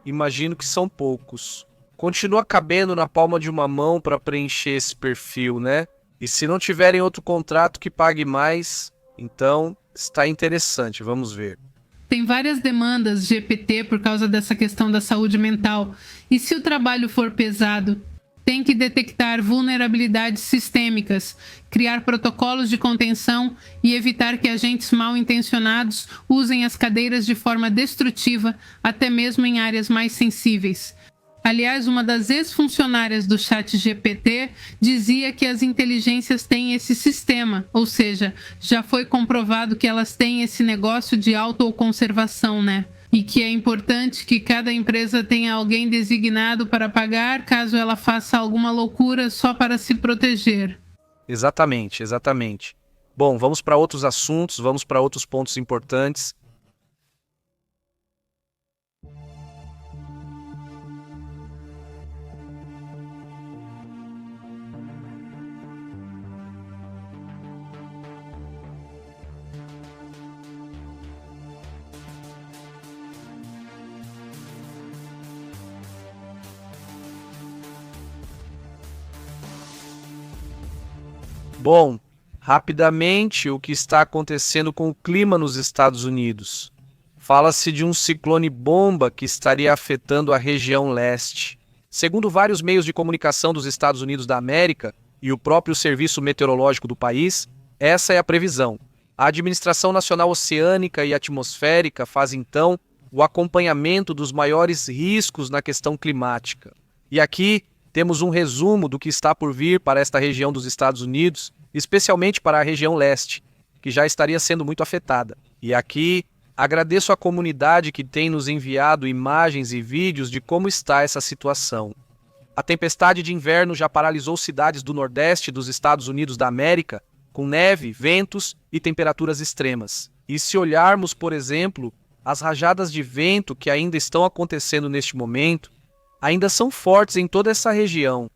Imagino que são poucos. Continua cabendo na palma de uma mão para preencher esse perfil, né? E se não tiverem outro contrato que pague mais, então está interessante, vamos ver. Tem várias demandas GPT por causa dessa questão da saúde mental. E se o trabalho for pesado, tem que detectar vulnerabilidades sistêmicas, criar protocolos de contenção e evitar que agentes mal intencionados usem as cadeiras de forma destrutiva, até mesmo em áreas mais sensíveis. Aliás, uma das ex-funcionárias do ChatGPT dizia que as inteligências têm esse sistema, ou seja, já foi comprovado que elas têm esse negócio de autoconservação, né? E que é importante que cada empresa tenha alguém designado para pagar caso ela faça alguma loucura só para se proteger. Exatamente. Bom, vamos para outros assuntos, vamos para outros pontos importantes. Bom, rapidamente, o que está acontecendo com o clima nos Estados Unidos? Fala-se de um ciclone bomba que estaria afetando a região leste. Segundo vários meios de comunicação dos Estados Unidos da América e o próprio Serviço Meteorológico do país, essa é a previsão. A Administração Nacional Oceânica e Atmosférica faz então o acompanhamento dos maiores riscos na questão climática. E aqui temos um resumo do que está por vir para esta região dos Estados Unidos, especialmente para a região leste, que já estaria sendo muito afetada. E aqui agradeço à comunidade que tem nos enviado imagens e vídeos de como está essa situação. A tempestade de inverno já paralisou cidades do Nordeste dos Estados Unidos da América, com neve, ventos e temperaturas extremas. E se olharmos, por exemplo, as rajadas de vento que ainda estão acontecendo neste momento ainda são fortes em toda essa região.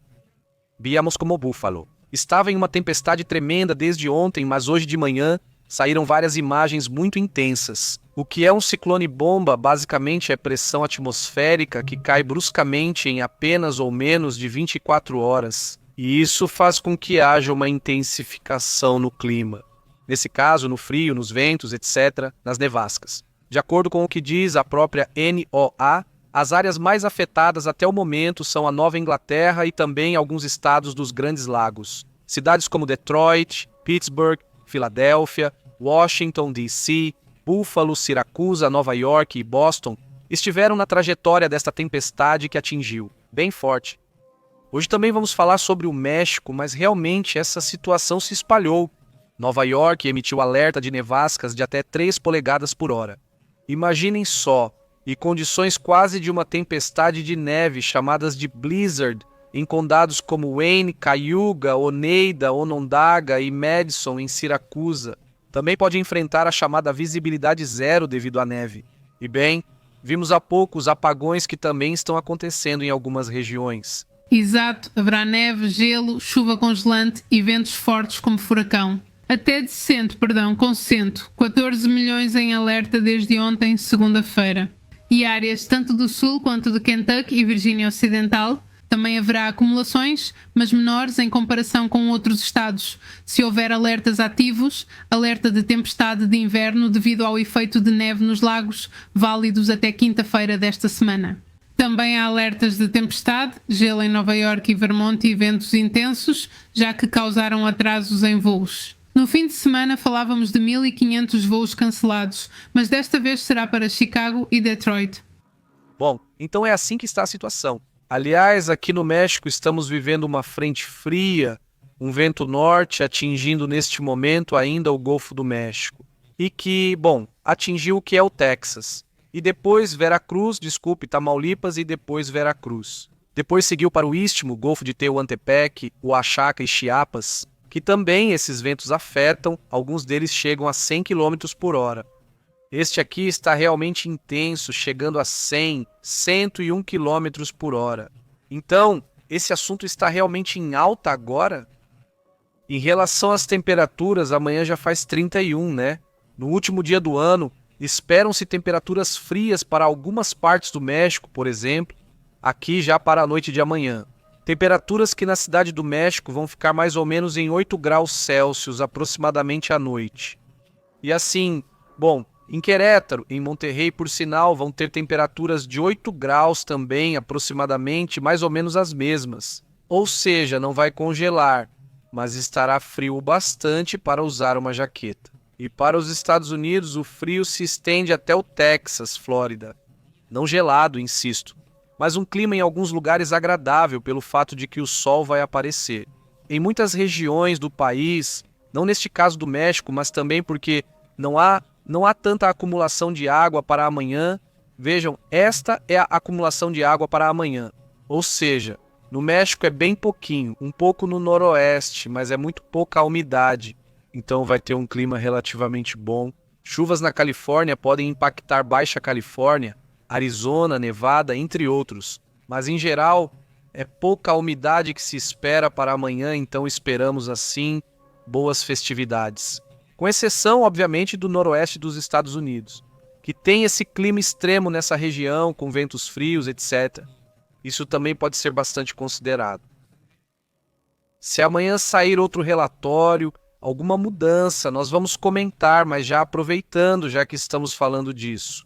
Víamos como Buffalo estava em uma tempestade tremenda desde ontem, mas hoje de manhã saíram várias imagens muito intensas. O que é um ciclone bomba basicamente é pressão atmosférica que cai bruscamente em apenas ou menos de 24 horas. E isso faz com que haja uma intensificação no clima. Nesse caso, no frio, nos ventos, etc., nas nevascas. De acordo com o que diz a própria NOAA, as áreas mais afetadas até o momento são a Nova Inglaterra e também alguns estados dos Grandes Lagos. Cidades como Detroit, Pittsburgh, Filadélfia, Washington, D.C., Buffalo, Siracusa, Nova York e Boston estiveram na trajetória desta tempestade que atingiu, bem forte. Hoje também vamos falar sobre o México, mas realmente essa situação se espalhou. Nova York emitiu alerta de nevascas de até 3 polegadas por hora. Imaginem só, e condições quase de uma tempestade de neve chamadas de blizzard em condados como Wayne, Cayuga, Oneida, Onondaga e Madison em Siracusa. Também pode enfrentar a chamada visibilidade zero devido à neve. E bem, vimos há pouco os apagões que também estão acontecendo em algumas regiões. Exato, haverá neve, gelo, chuva congelante e ventos fortes como furacão. Até de com 14 milhões em alerta desde ontem, segunda-feira. E áreas tanto do sul quanto de Kentucky e Virgínia Ocidental. Também haverá acumulações, mas menores em comparação com outros estados. Se houver alertas ativos, alerta de tempestade de inverno devido ao efeito de neve nos lagos, válidos até quinta-feira desta semana. Também há alertas de tempestade, gelo em Nova York e Vermont e ventos intensos, já que causaram atrasos em voos. No fim de semana falávamos de 1.500 voos cancelados, mas desta vez será para Chicago e Detroit. Bom, então é assim que está a situação. Aliás, aqui no México estamos vivendo uma frente fria, um vento norte atingindo neste momento ainda o Golfo do México. E que, atingiu o que é o Texas. E depois Tamaulipas e depois Veracruz. Depois seguiu para o Istmo, Golfo de Tehuantepec, Oaxaca e Chiapas, que também esses ventos afetam, alguns deles chegam a 100 km por hora. Este aqui está realmente intenso, chegando a 100, 101 km por hora. Então, esse assunto está realmente em alta agora? Em relação às temperaturas, amanhã já faz 31, né? No último dia do ano, esperam-se temperaturas frias para algumas partes do México, por exemplo, aqui já para a noite de amanhã. Temperaturas que na cidade do México vão ficar mais ou menos em 8 graus Celsius aproximadamente à noite. E assim, em Querétaro, em Monterrey, por sinal, vão ter temperaturas de 8 graus também, aproximadamente, mais ou menos as mesmas. Ou seja, não vai congelar, mas estará frio bastante para usar uma jaqueta. E para os Estados Unidos, o frio se estende até o Texas, Flórida. Não gelado, insisto, mas um clima em alguns lugares agradável pelo fato de que o sol vai aparecer. Em muitas regiões do país, não neste caso do México, mas também porque não há tanta acumulação de água para amanhã. Vejam, esta é a acumulação de água para amanhã. Ou seja, no México é bem pouquinho, um pouco no noroeste, mas é muito pouca a umidade. Então vai ter um clima relativamente bom. Chuvas na Califórnia podem impactar Baixa Califórnia, Arizona, Nevada, entre outros. Mas em geral, é pouca a umidade que se espera para amanhã, então esperamos assim boas festividades. Com exceção, obviamente, do noroeste dos Estados Unidos, que tem esse clima extremo nessa região, com ventos frios, etc. Isso também pode ser bastante considerado. Se amanhã sair outro relatório, alguma mudança, nós vamos comentar, mas já aproveitando, já que estamos falando disso.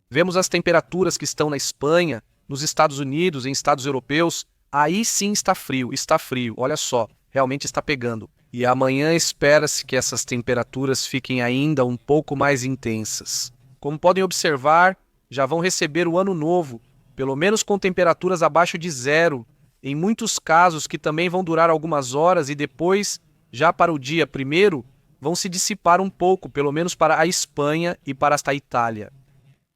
Vemos as temperaturas que estão na Espanha, nos Estados Unidos, em estados europeus. Aí sim está frio, olha só, realmente está pegando. E amanhã espera-se que essas temperaturas fiquem ainda um pouco mais intensas. Como podem observar, já vão receber o ano novo, pelo menos com temperaturas abaixo de zero, em muitos casos que também vão durar algumas horas e depois, já para o dia 1º, vão se dissipar um pouco, pelo menos para a Espanha e para a Itália.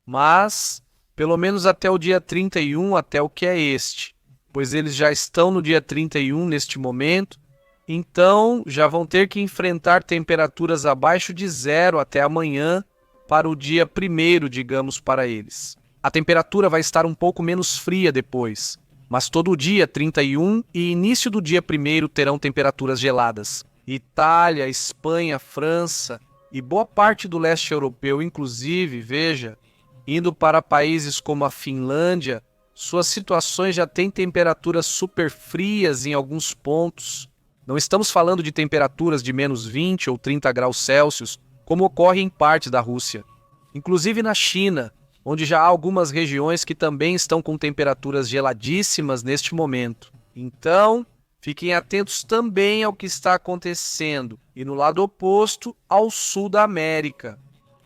Mas, pelo menos até o dia 31, até o que é este, pois eles já estão no dia 31 neste momento, então já vão ter que enfrentar temperaturas abaixo de zero até amanhã, para o dia 1º, digamos, para eles. A temperatura vai estar um pouco menos fria depois, mas todo dia 31 e início do dia 1º terão temperaturas geladas. Itália, Espanha, França e boa parte do leste europeu, inclusive, veja, indo para países como a Finlândia, suas situações já têm temperaturas super frias em alguns pontos. Não estamos falando de temperaturas de menos 20 ou 30 graus Celsius, como ocorre em partes da Rússia. Inclusive na China, onde já há algumas regiões que também estão com temperaturas geladíssimas neste momento. Então, fiquem atentos também ao que está acontecendo e no lado oposto, ao sul da América.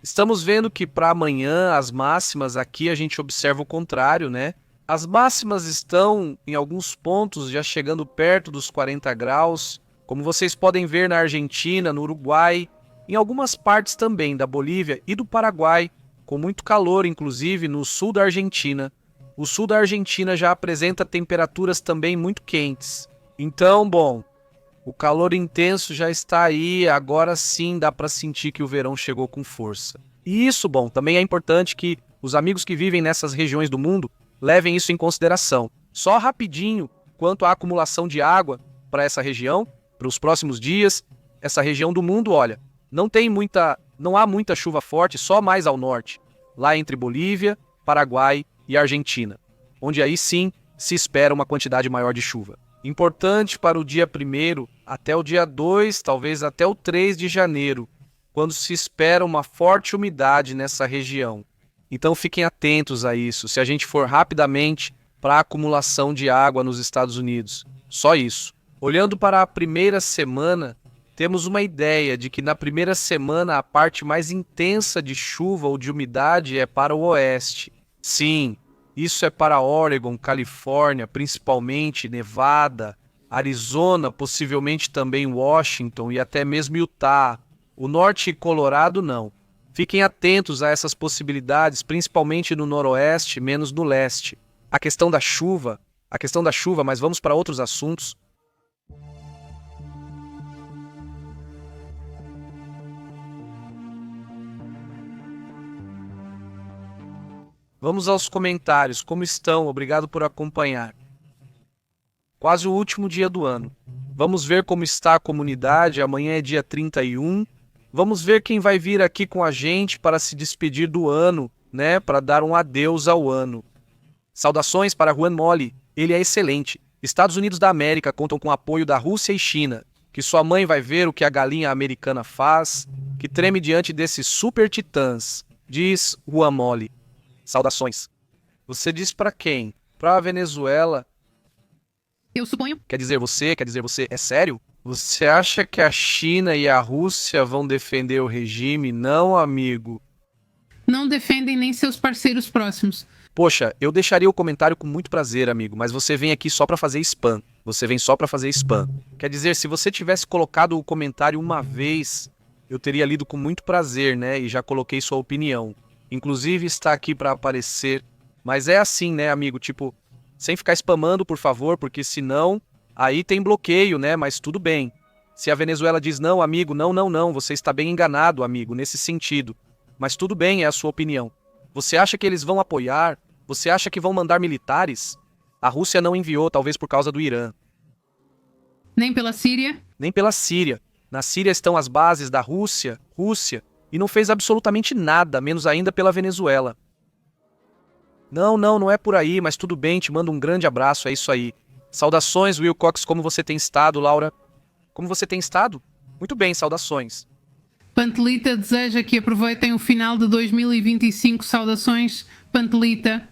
Estamos vendo que para amanhã as máximas aqui a gente observa o contrário, né? As máximas estão em alguns pontos já chegando perto dos 40 graus, como vocês podem ver na Argentina, no Uruguai, em algumas partes também da Bolívia e do Paraguai, com muito calor, inclusive no sul da Argentina. O sul da Argentina já apresenta temperaturas também muito quentes. Então, bom, o calor intenso já está aí, agora sim dá para sentir que o verão chegou com força. E isso, bom, também é importante que os amigos que vivem nessas regiões do mundo levem isso em consideração. Só rapidinho, quanto à acumulação de água para essa região, para os próximos dias, essa região do mundo, olha, não há muita chuva forte, só mais ao norte, lá entre Bolívia, Paraguai e Argentina, onde aí sim se espera uma quantidade maior de chuva. Importante para o dia 1º até o dia 2, talvez até o 3 de janeiro, quando se espera uma forte umidade nessa região. Então fiquem atentos a isso, se a gente for rapidamente para a acumulação de água nos Estados Unidos. Só isso. Olhando para a primeira semana, temos uma ideia de que na primeira semana a parte mais intensa de chuva ou de umidade é para o oeste. Sim, isso é para Oregon, Califórnia, principalmente Nevada, Arizona, possivelmente também Washington e até mesmo Utah. O norte e Colorado não. Fiquem atentos a essas possibilidades, principalmente no noroeste, menos no leste. A questão da chuva, mas vamos para outros assuntos. Vamos aos comentários. Como estão? Obrigado por acompanhar. Quase o último dia do ano. Vamos ver como está a comunidade. Amanhã é dia 31. Vamos ver quem vai vir aqui com a gente para se despedir do ano, né? Para dar um adeus ao ano. Saudações para Juan Moli. Ele é excelente. Estados Unidos da América contam com o apoio da Rússia e China. Que sua mãe vai ver o que a galinha americana faz. Que treme diante desses super titãs. Diz Juan Moli. Saudações. Você diz para quem? Para a Venezuela? Eu suponho. Quer dizer você? É sério? Você acha que a China e a Rússia vão defender o regime? Não, amigo. Não defendem nem seus parceiros próximos. Poxa, eu deixaria o comentário com muito prazer, amigo, mas você vem aqui só para fazer spam. Quer dizer, se você tivesse colocado o comentário uma vez, eu teria lido com muito prazer, né? E já coloquei sua opinião. Inclusive está aqui para aparecer. Mas é assim, né, amigo? Tipo, sem ficar spamando, por favor, porque senão aí tem bloqueio, né? Mas tudo bem. Se a Venezuela diz não, amigo, não, você está bem enganado, amigo, nesse sentido. Mas tudo bem, é a sua opinião. Você acha que eles vão apoiar? Você acha que vão mandar militares? A Rússia não enviou, talvez por causa do Irã. Nem pela Síria? Nem pela Síria. Na Síria estão as bases da Rússia, e não fez absolutamente nada, menos ainda pela Venezuela. Não é por aí, mas tudo bem, te mando um grande abraço, é isso aí. Saudações, Will Cox, como você tem estado, Laura? Como você tem estado? Muito bem, saudações. Pantelita deseja que aproveitem o final de 2025. Saudações, Pantelita.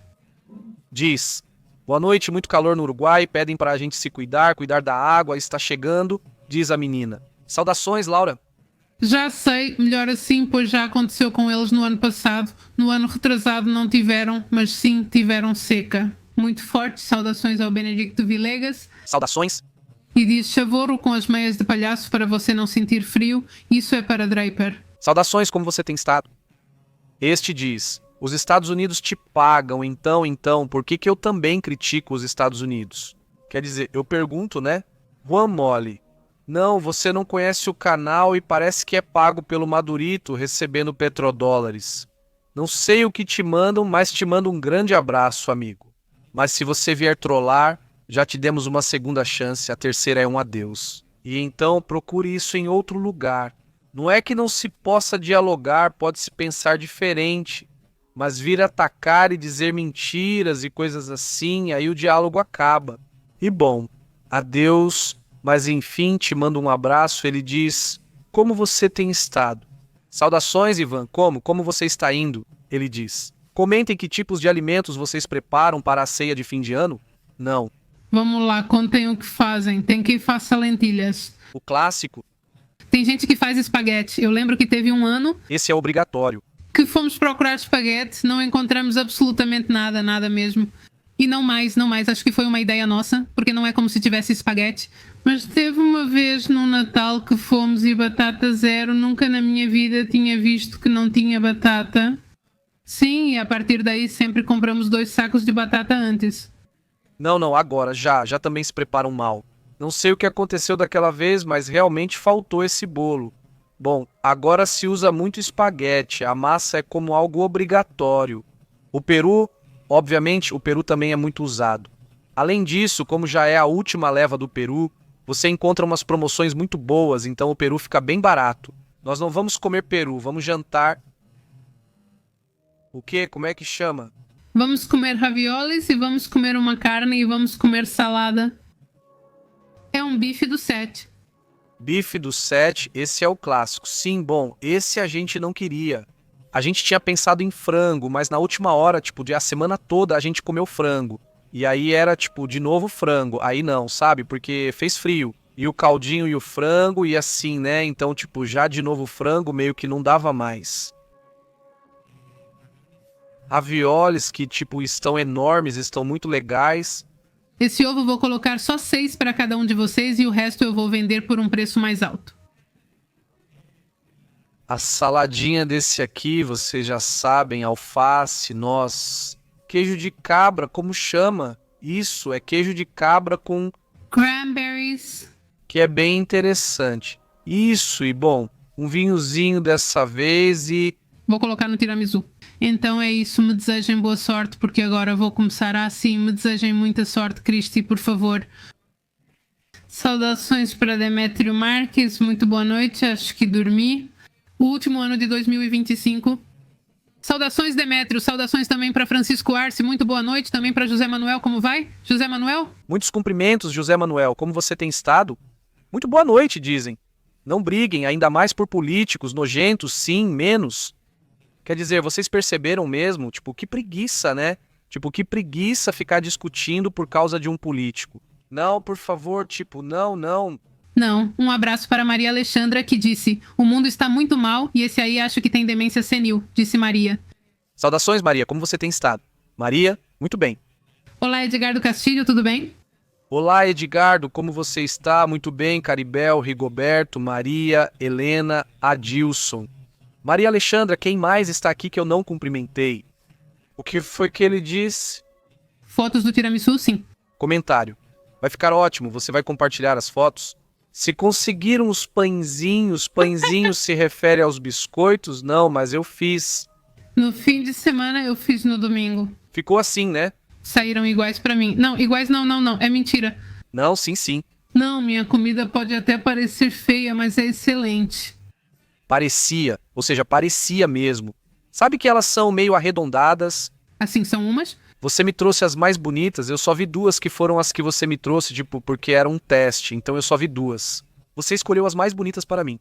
Diz, boa noite, muito calor no Uruguai, pedem para a gente se cuidar da água, está chegando, diz a menina. Saudações, Laura. Já sei, melhor assim, pois já aconteceu com eles no ano passado. No ano retrasado não tiveram, mas sim tiveram seca. Muito forte, saudações ao Benedicto Villegas. Saudações. E diz Chavoro com as meias de palhaço para você não sentir frio. Isso é para Draper. Saudações, como você tem estado? Este diz, os Estados Unidos te pagam, então, por que eu também critico os Estados Unidos? Quer dizer, eu pergunto, né? Juan Moli, Não, você não conhece o canal e parece que é pago pelo Madurito recebendo petrodólares. Não sei o que te mandam, mas te mando um grande abraço, amigo. Mas se você vier trollar, já te demos uma segunda chance, a terceira é um adeus. E então procure isso em outro lugar. Não é que não se possa dialogar, pode-se pensar diferente, mas vir atacar e dizer mentiras e coisas assim, aí o diálogo acaba. E bom, adeus, mas enfim te mando um abraço, ele diz, como você tem estado? Saudações, Ivan, como você está indo? Ele diz. Comentem que tipos de alimentos vocês preparam para a ceia de fim de ano? Não. Vamos lá, contem o que fazem. Tem quem faça lentilhas. O clássico, Tem gente que faz espaguete. Eu lembro que teve um ano esse é obrigatório. que fomos procurar espaguete, não encontramos absolutamente nada, nada mesmo. E não mais, acho que foi uma ideia nossa, porque não é como se tivesse espaguete. Mas teve uma vez no Natal que fomos e batata zero, nunca na minha vida tinha visto que não tinha batata. Sim, e a partir daí sempre compramos 2 sacos de batata antes. Não, agora, já também se preparam mal. Não sei o que aconteceu daquela vez, mas realmente faltou esse bolo. Bom, agora se usa muito espaguete, a massa é como algo obrigatório. O peru, obviamente, o peru também é muito usado. Além disso, como já é a última leva do peru, você encontra umas promoções muito boas, então o peru fica bem barato. Nós não vamos comer peru, vamos jantar. O quê? Como é que chama? Vamos comer raviolis e vamos comer uma carne e vamos comer salada. É um bife do 7. Bife do 7, esse é o clássico. Sim, bom, esse a gente não queria. A gente tinha pensado em frango, mas na última hora, tipo, a semana toda a gente comeu frango. E aí era, tipo, de novo frango. Aí não, sabe? Porque fez frio. E o caldinho e o frango e assim, né? Então, tipo, já de novo frango meio que não dava mais. Raviolis que, tipo, estão enormes, estão muito legais. Esse ovo eu vou colocar só 6 para cada um de vocês e o resto eu vou vender por um preço mais alto. A saladinha desse aqui, vocês já sabem, alface, noz, queijo de cabra, como chama? Isso, é queijo de cabra com... Cranberries. que é bem interessante. Isso, e bom, um vinhozinho dessa vez e... Vou colocar no tiramisu. Então é isso, me desejem boa sorte, porque agora vou começar assim. Me desejem muita sorte, Cristi, por favor. Saudações para Demétrio Marques, muito boa noite, acho que dormi. O último ano de 2025. Saudações, Demétrio, saudações também para Francisco Arce, muito boa noite. Também para José Manuel, como vai? José Manuel? Muitos cumprimentos, José Manuel, como você tem estado? Muito boa noite, dizem. Não briguem, ainda mais por políticos, nojentos, sim, menos. Quer dizer, vocês perceberam mesmo? Tipo, que preguiça, né? Tipo, que preguiça ficar discutindo por causa de um político. Não, por favor, tipo, não. Não, um abraço para Maria Alexandra, que disse: o mundo está muito mal e esse aí acho que tem demência senil, disse Maria. Saudações, Maria, como você tem estado? Maria, muito bem. Olá, Edgardo Castilho, tudo bem? Olá, Edgardo, como você está? Muito bem, Caribel, Rigoberto, Maria, Helena, Adilson. Maria Alexandra, quem mais está aqui que eu não cumprimentei? O que foi que ele disse? Fotos do tiramisu, sim. Comentário. Vai ficar ótimo, você vai compartilhar as fotos? Se conseguiram os pãezinhos se refere aos biscoitos? Não, mas eu fiz. No fim de semana eu fiz no domingo. Ficou assim, né? Saíram iguais pra mim. Não, iguais não, é mentira. Não, sim. Não, minha comida pode até parecer feia, mas é excelente. Parecia, ou seja, parecia mesmo. Sabe que elas são meio arredondadas? Assim são umas? Você me trouxe as mais bonitas, eu só vi 2 que foram as que você me trouxe, tipo, porque era um teste, então eu só vi 2. Você escolheu as mais bonitas para mim.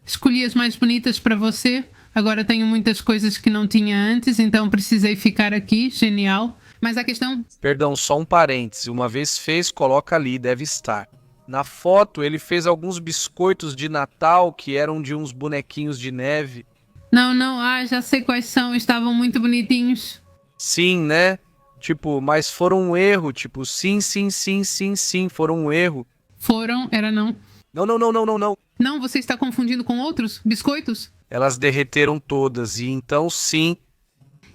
Escolhi as mais bonitas pra você. Agora tenho muitas coisas que não tinha antes, então precisei ficar aqui. Genial. Mas a questão... Perdão, só um parêntese. Uma vez fez, coloca ali, deve estar. Na foto, ele fez alguns biscoitos de Natal que eram de uns bonequinhos de neve. Não, já sei quais são. Estavam muito bonitinhos. Sim, né? Tipo, mas foram um erro. Tipo, sim, foram um erro. Foram, era não. Não. Não, você está confundindo com outros biscoitos? Elas derreteram todas e então sim.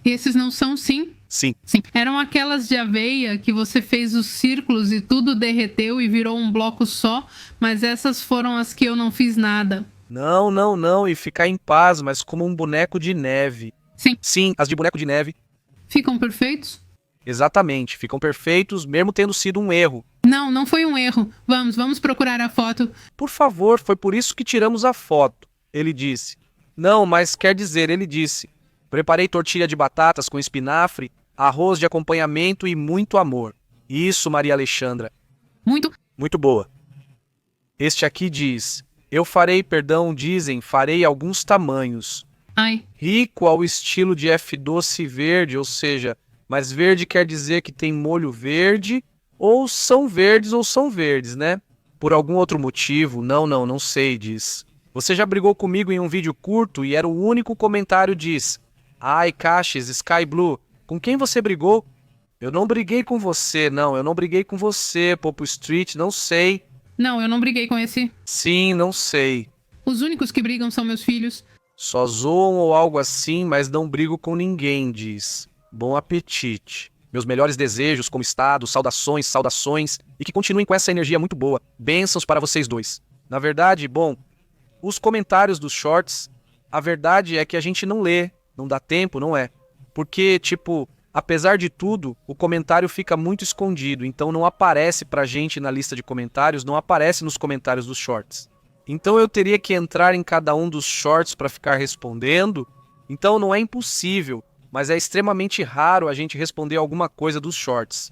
Esses não são sim? Sim. Sim, eram aquelas de aveia que você fez os círculos e tudo derreteu e virou um bloco só, mas essas foram as que eu não fiz nada. Não, não, não, e ficar em paz, mas como um boneco de neve. Sim, Sim, as de boneco de neve. ficam perfeitos? Exatamente, ficam perfeitos, mesmo tendo sido um erro. Não, não foi um erro. Vamos procurar a foto. Por favor, foi por isso que tiramos a foto, ele disse. Não, mas quer dizer, ele disse. Preparei tortilha de batatas com espinafre, arroz de acompanhamento e muito amor. Isso, Maria Alexandra. Muito. Muito boa. Este aqui diz: eu farei, farei alguns tamanhos. Ai, Rico ao estilo de F doce verde, ou seja, mas verde quer dizer que tem molho verde, ou são verdes, né? Por algum outro motivo, não sei, diz. Você já brigou comigo em um vídeo curto e era o único comentário, diz. Ai, Caches, Sky Blue, com quem você brigou? Eu não briguei com você, não, eu não briguei com você, Popo Street, não sei. não, eu não briguei com esse. Sim, não sei. Os únicos que brigam são meus filhos. Só zoam ou algo assim, mas não brigo com ninguém, diz. Bom apetite. Meus melhores desejos como estado, saudações, e que continuem com essa energia muito boa. Bênçãos para vocês dois. Na verdade, bom, os comentários dos shorts, a verdade é que a gente não lê, não dá tempo, não é? Porque, tipo, apesar de tudo, o comentário fica muito escondido, então não aparece pra gente na lista de comentários, não aparece nos comentários dos shorts. Então eu teria que entrar em cada um dos shorts para ficar respondendo. Então não é impossível, mas é extremamente raro a gente responder alguma coisa dos shorts.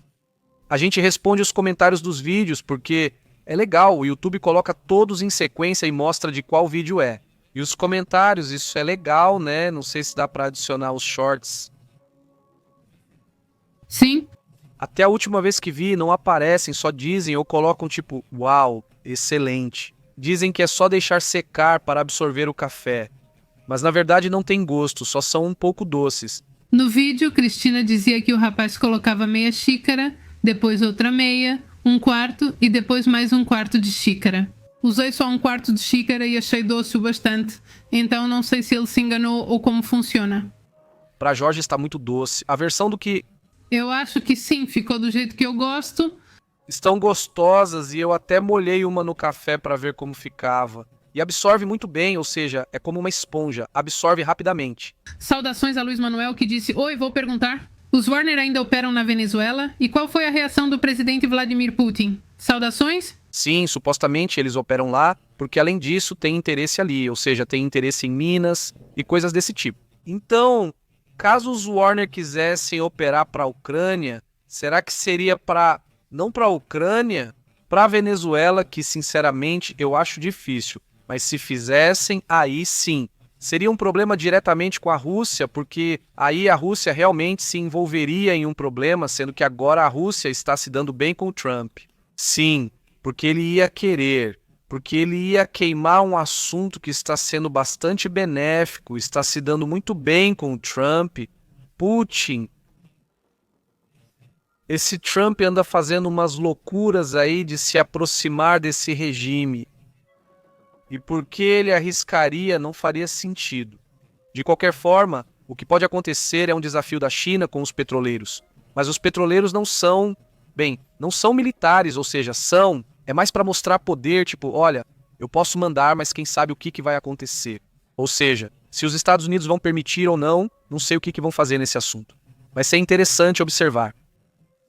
A gente responde os comentários dos vídeos porque é legal, o YouTube coloca todos em sequência e mostra de qual vídeo é. E os comentários, isso é legal, né? Não sei se dá para adicionar os shorts. Sim, Até a última vez que vi, não aparecem, só dizem ou colocam tipo, uau, excelente. Dizem que é só deixar secar para absorver o café. Mas na verdade não tem gosto, só são um pouco doces. no vídeo, Cristina dizia que o rapaz colocava meia xícara, depois outra meia, um quarto e depois mais um quarto de xícara. Usei só um quarto de xícara e achei doce o bastante, então não sei se ele se enganou ou como funciona. Para Jorge está muito doce. A versão do que Eu acho que sim, ficou do jeito que eu gosto. estão gostosas e eu até molhei uma no café para ver como ficava. E absorve muito bem, ou seja, é como uma esponja, absorve rapidamente. Saudações a Luiz Manuel que disse: Oi, vou perguntar. Os Warner ainda operam na Venezuela? E qual foi a reação do presidente Vladimir Putin? Saudações? Sim, supostamente eles operam lá, porque além disso tem interesse ali, ou seja, tem interesse em minas e coisas desse tipo. Então, caso os Warner quisessem operar para a Ucrânia, será que seria não para a Ucrânia, para a Venezuela, que sinceramente eu acho difícil. Mas se fizessem, aí sim. Seria um problema diretamente com a Rússia, porque aí a Rússia realmente se envolveria em um problema, sendo que agora a Rússia está se dando bem com o Trump. Sim, porque ele ia querer, porque ele ia queimar um assunto que está sendo bastante benéfico, está se dando muito bem com o Trump. Putin. Esse Trump anda fazendo umas loucuras aí de se aproximar desse regime. E por que ele arriscaria não faria sentido. De qualquer forma, o que pode acontecer é um desafio da China com os petroleiros. Mas os petroleiros não são militares, ou seja, é mais para mostrar poder, tipo, olha, eu posso mandar, mas quem sabe o que vai acontecer. Ou seja, se os Estados Unidos vão permitir ou não, não sei o que vão fazer nesse assunto. Vai ser interessante observar.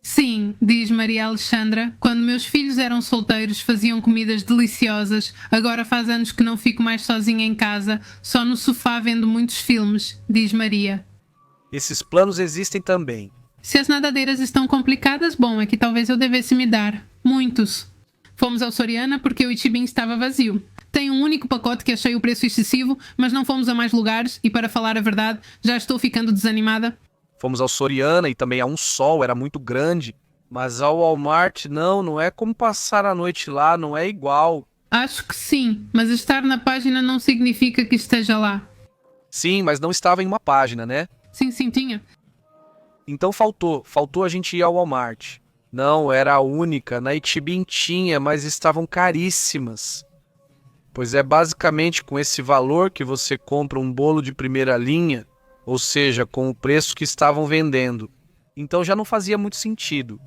Sim, diz Maria Alexandra, quando meus filhos eram solteiros faziam comidas deliciosas, agora faz anos que não fico mais sozinha em casa, só no sofá vendo muitos filmes, diz Maria. Esses planos existem também. Se as nadadeiras estão complicadas, bom, é que talvez eu devesse me dar. Muitos. Fomos ao Soriana porque o Ichibin estava vazio. Tem um único pacote que achei o preço excessivo, mas não fomos a mais lugares e, para falar a verdade, já estou ficando desanimada. Fomos ao Soriana e também a Um Sol, era muito grande. Mas ao Walmart, não é como passar a noite lá, não é igual. Acho que sim, mas estar na página não significa que esteja lá. Sim, mas não estava em uma página, né? Sim, tinha. Então faltou a gente ir ao Walmart. Não, era a única, na Itibim tinha, mas estavam caríssimas. Pois é basicamente com esse valor que você compra um bolo de primeira linha, ou seja, com o preço que estavam vendendo. Então já não fazia muito sentido.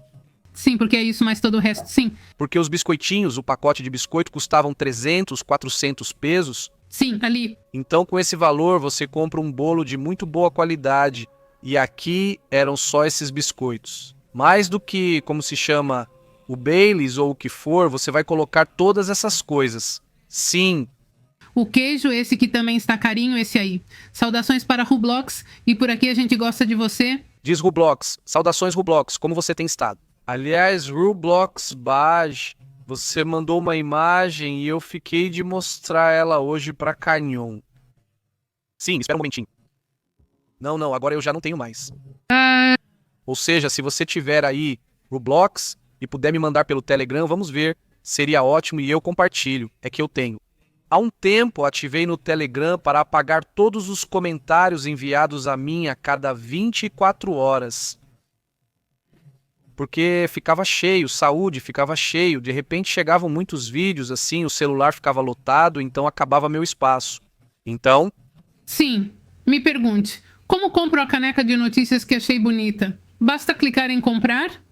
Sim, porque é isso, mas todo o resto, sim. Porque os biscoitinhos, o pacote de biscoito, custavam 300, 400 pesos. Sim, ali. Então, com esse valor, você compra um bolo de muito boa qualidade. E aqui eram só esses biscoitos. Mais do que, como se chama, o Baileys ou o que for, você vai colocar todas essas coisas. Sim, O queijo, esse que também está carinho, esse aí. Saudações para Roblox, e por aqui a gente gosta de você. diz Roblox. Saudações, Roblox. Como você tem estado? Aliás, Roblox Baj, você mandou uma imagem e eu fiquei de mostrar ela hoje pra Canyon. Sim, espera um momentinho. Não, agora eu já não tenho mais. Ou seja, se você tiver aí Roblox e puder me mandar pelo Telegram, vamos ver. Seria ótimo e eu compartilho. É que eu tenho. Há um tempo ativei no Telegram para apagar todos os comentários enviados a mim a cada 24 horas. Porque ficava cheio, saúde ficava cheio, de repente chegavam muitos vídeos assim, o celular ficava lotado, então acabava meu espaço. Então, Sim, me pergunte, como compro a caneca de notícias que achei bonita? Basta clicar em comprar?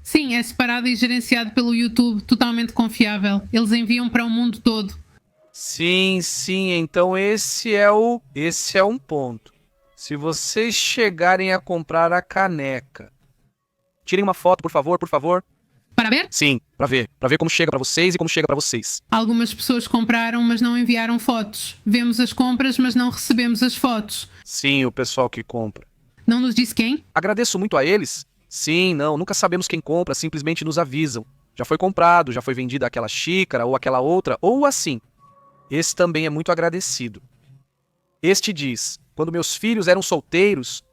Sim, é separado e gerenciado pelo YouTube, totalmente confiável. Eles enviam para o mundo todo. sim, então esse é um ponto. Se vocês chegarem a comprar a caneca, tirem uma foto, por favor. Para ver? Sim, para ver como chega para vocês e como chega para vocês. Algumas pessoas compraram, mas não enviaram fotos. Vemos as compras, mas não recebemos as fotos. Sim, o pessoal que compra. Não nos diz quem? Agradeço muito a eles. Sim, não, nunca sabemos quem compra, simplesmente nos avisam. Já foi comprado, já foi vendida aquela xícara ou aquela outra, ou assim. Esse também é muito agradecido. Este diz: quando meus filhos eram solteiros,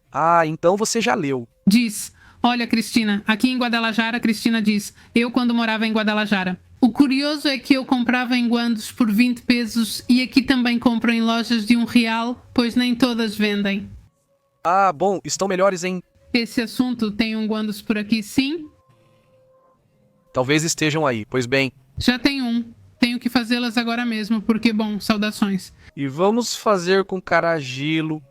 então você já leu. Diz. Olha, Cristina, aqui em Guadalajara, Cristina diz, eu quando morava em Guadalajara. O curioso é que eu comprava em guandos por 20 pesos e aqui também compro em lojas de R$1, pois nem todas vendem. Bom, estão melhores em... Esse assunto tem um guandos por aqui, sim? Talvez estejam aí, pois bem. Já tem um. Tenho que fazê-las agora mesmo, porque, bom, saudações. E vamos fazer com caragilo.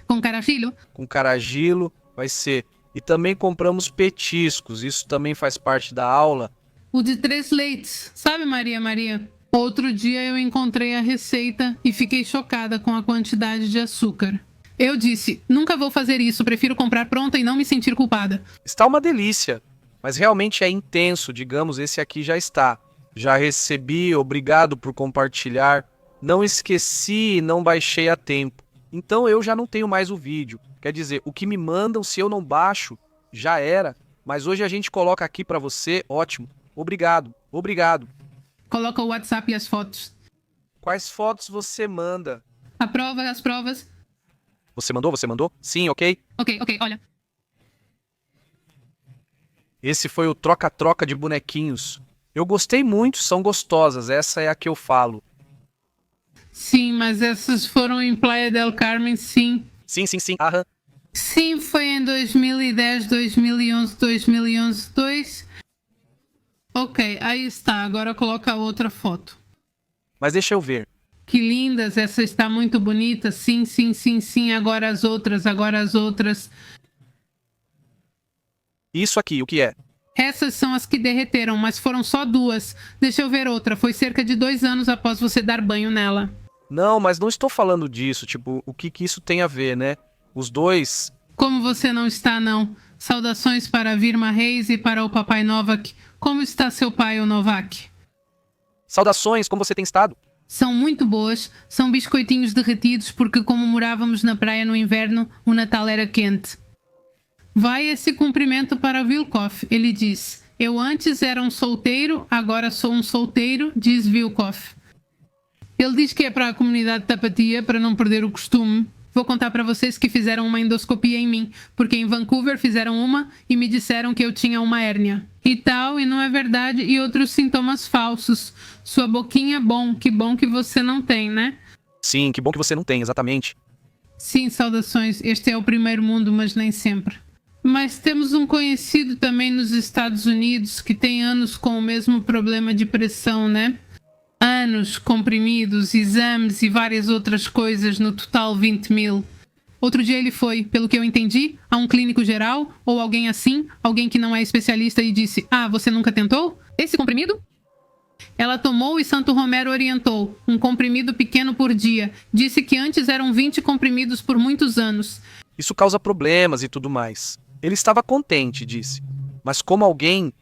Com carajilho? Com caragilo vai ser... E também compramos petiscos, isso também faz parte da aula. O de 3 leites, sabe, Maria? Outro dia eu encontrei a receita e fiquei chocada com a quantidade de açúcar. Eu disse, nunca vou fazer isso, prefiro comprar pronta e não me sentir culpada. Está uma delícia, mas realmente é intenso, digamos, esse aqui já está. Já recebi, obrigado por compartilhar. Não esqueci e não baixei a tempo. Então eu já não tenho mais o vídeo. Quer dizer, o que me mandam, se eu não baixo, já era. Mas hoje a gente coloca aqui pra você, ótimo. Obrigado. Coloca o WhatsApp e as fotos. Quais fotos você manda? A prova, as provas. Você mandou? Sim, ok. Ok, olha. Esse foi o troca-troca de bonequinhos. Eu gostei muito, são gostosas, essa é a que eu falo. Sim, mas essas foram em Playa del Carmen, sim. Sim, aham. Sim, foi em 2010, 2011, 2. Ok, aí está. Agora coloca a outra foto. Mas deixa eu ver. Que lindas, essa está muito bonita. Sim. Agora as outras. Isso aqui, o que é? Essas são as que derreteram, mas foram só 2. Deixa eu ver outra. Foi cerca de 2 anos após você dar banho nela. Não, mas não estou falando disso. Tipo, o que isso tem a ver, né? Os dois... Como você não está, não? Saudações para a Virma Reis e para o papai Novak. Como está seu pai, o Novak? Saudações, como você tem estado? São muito boas. São biscoitinhos derretidos porque, como morávamos na praia no inverno, o Natal era quente. Vai esse cumprimento para Vilkoff. Ele diz, eu antes era um solteiro, agora sou um solteiro, diz Vilkoff. Ele diz que é para a comunidade tapatia, para não perder o costume. Vou contar para vocês que fizeram uma endoscopia em mim, porque em Vancouver fizeram uma e me disseram que eu tinha uma hérnia. E tal, e não é verdade, e outros sintomas falsos. Sua boquinha, que bom que você não tem, né? Sim, que bom que você não tem, exatamente. Sim, saudações, este é o primeiro mundo, mas nem sempre. Mas temos um conhecido também nos Estados Unidos que tem anos com o mesmo problema de pressão, né? Anos, comprimidos, exames e várias outras coisas, no total 20 mil. Outro dia ele foi, pelo que eu entendi, a um clínico geral ou alguém assim, alguém que não é especialista e disse: "Ah, você nunca tentou? Esse comprimido?" Ela tomou e Santo Romero orientou. Um comprimido pequeno por dia. Disse que antes eram 20 comprimidos por muitos anos. Isso causa problemas e tudo mais. Ele estava contente, disse. Mas como alguém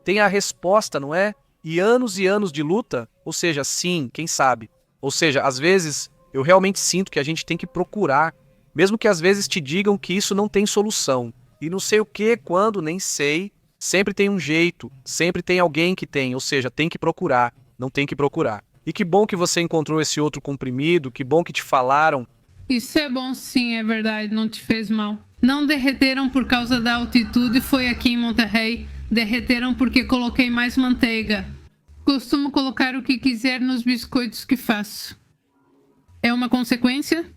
tem a resposta, não é? E anos de luta? Ou seja, sim, quem sabe? Ou seja, às vezes eu realmente sinto que a gente tem que procurar, mesmo que às vezes te digam que isso não tem solução. E não sei o que, quando, nem sei. Sempre tem um jeito, sempre tem alguém que tem, ou seja, tem que procurar, não tem que procurar. E que bom que você encontrou esse outro comprimido, que bom que te falaram. Isso é bom sim, é verdade, não te fez mal. Não derreteram por causa da altitude, foi aqui em Monterrey. Derreteram porque coloquei mais manteiga. Costumo colocar o que quiser nos biscoitos que faço. É uma consequência?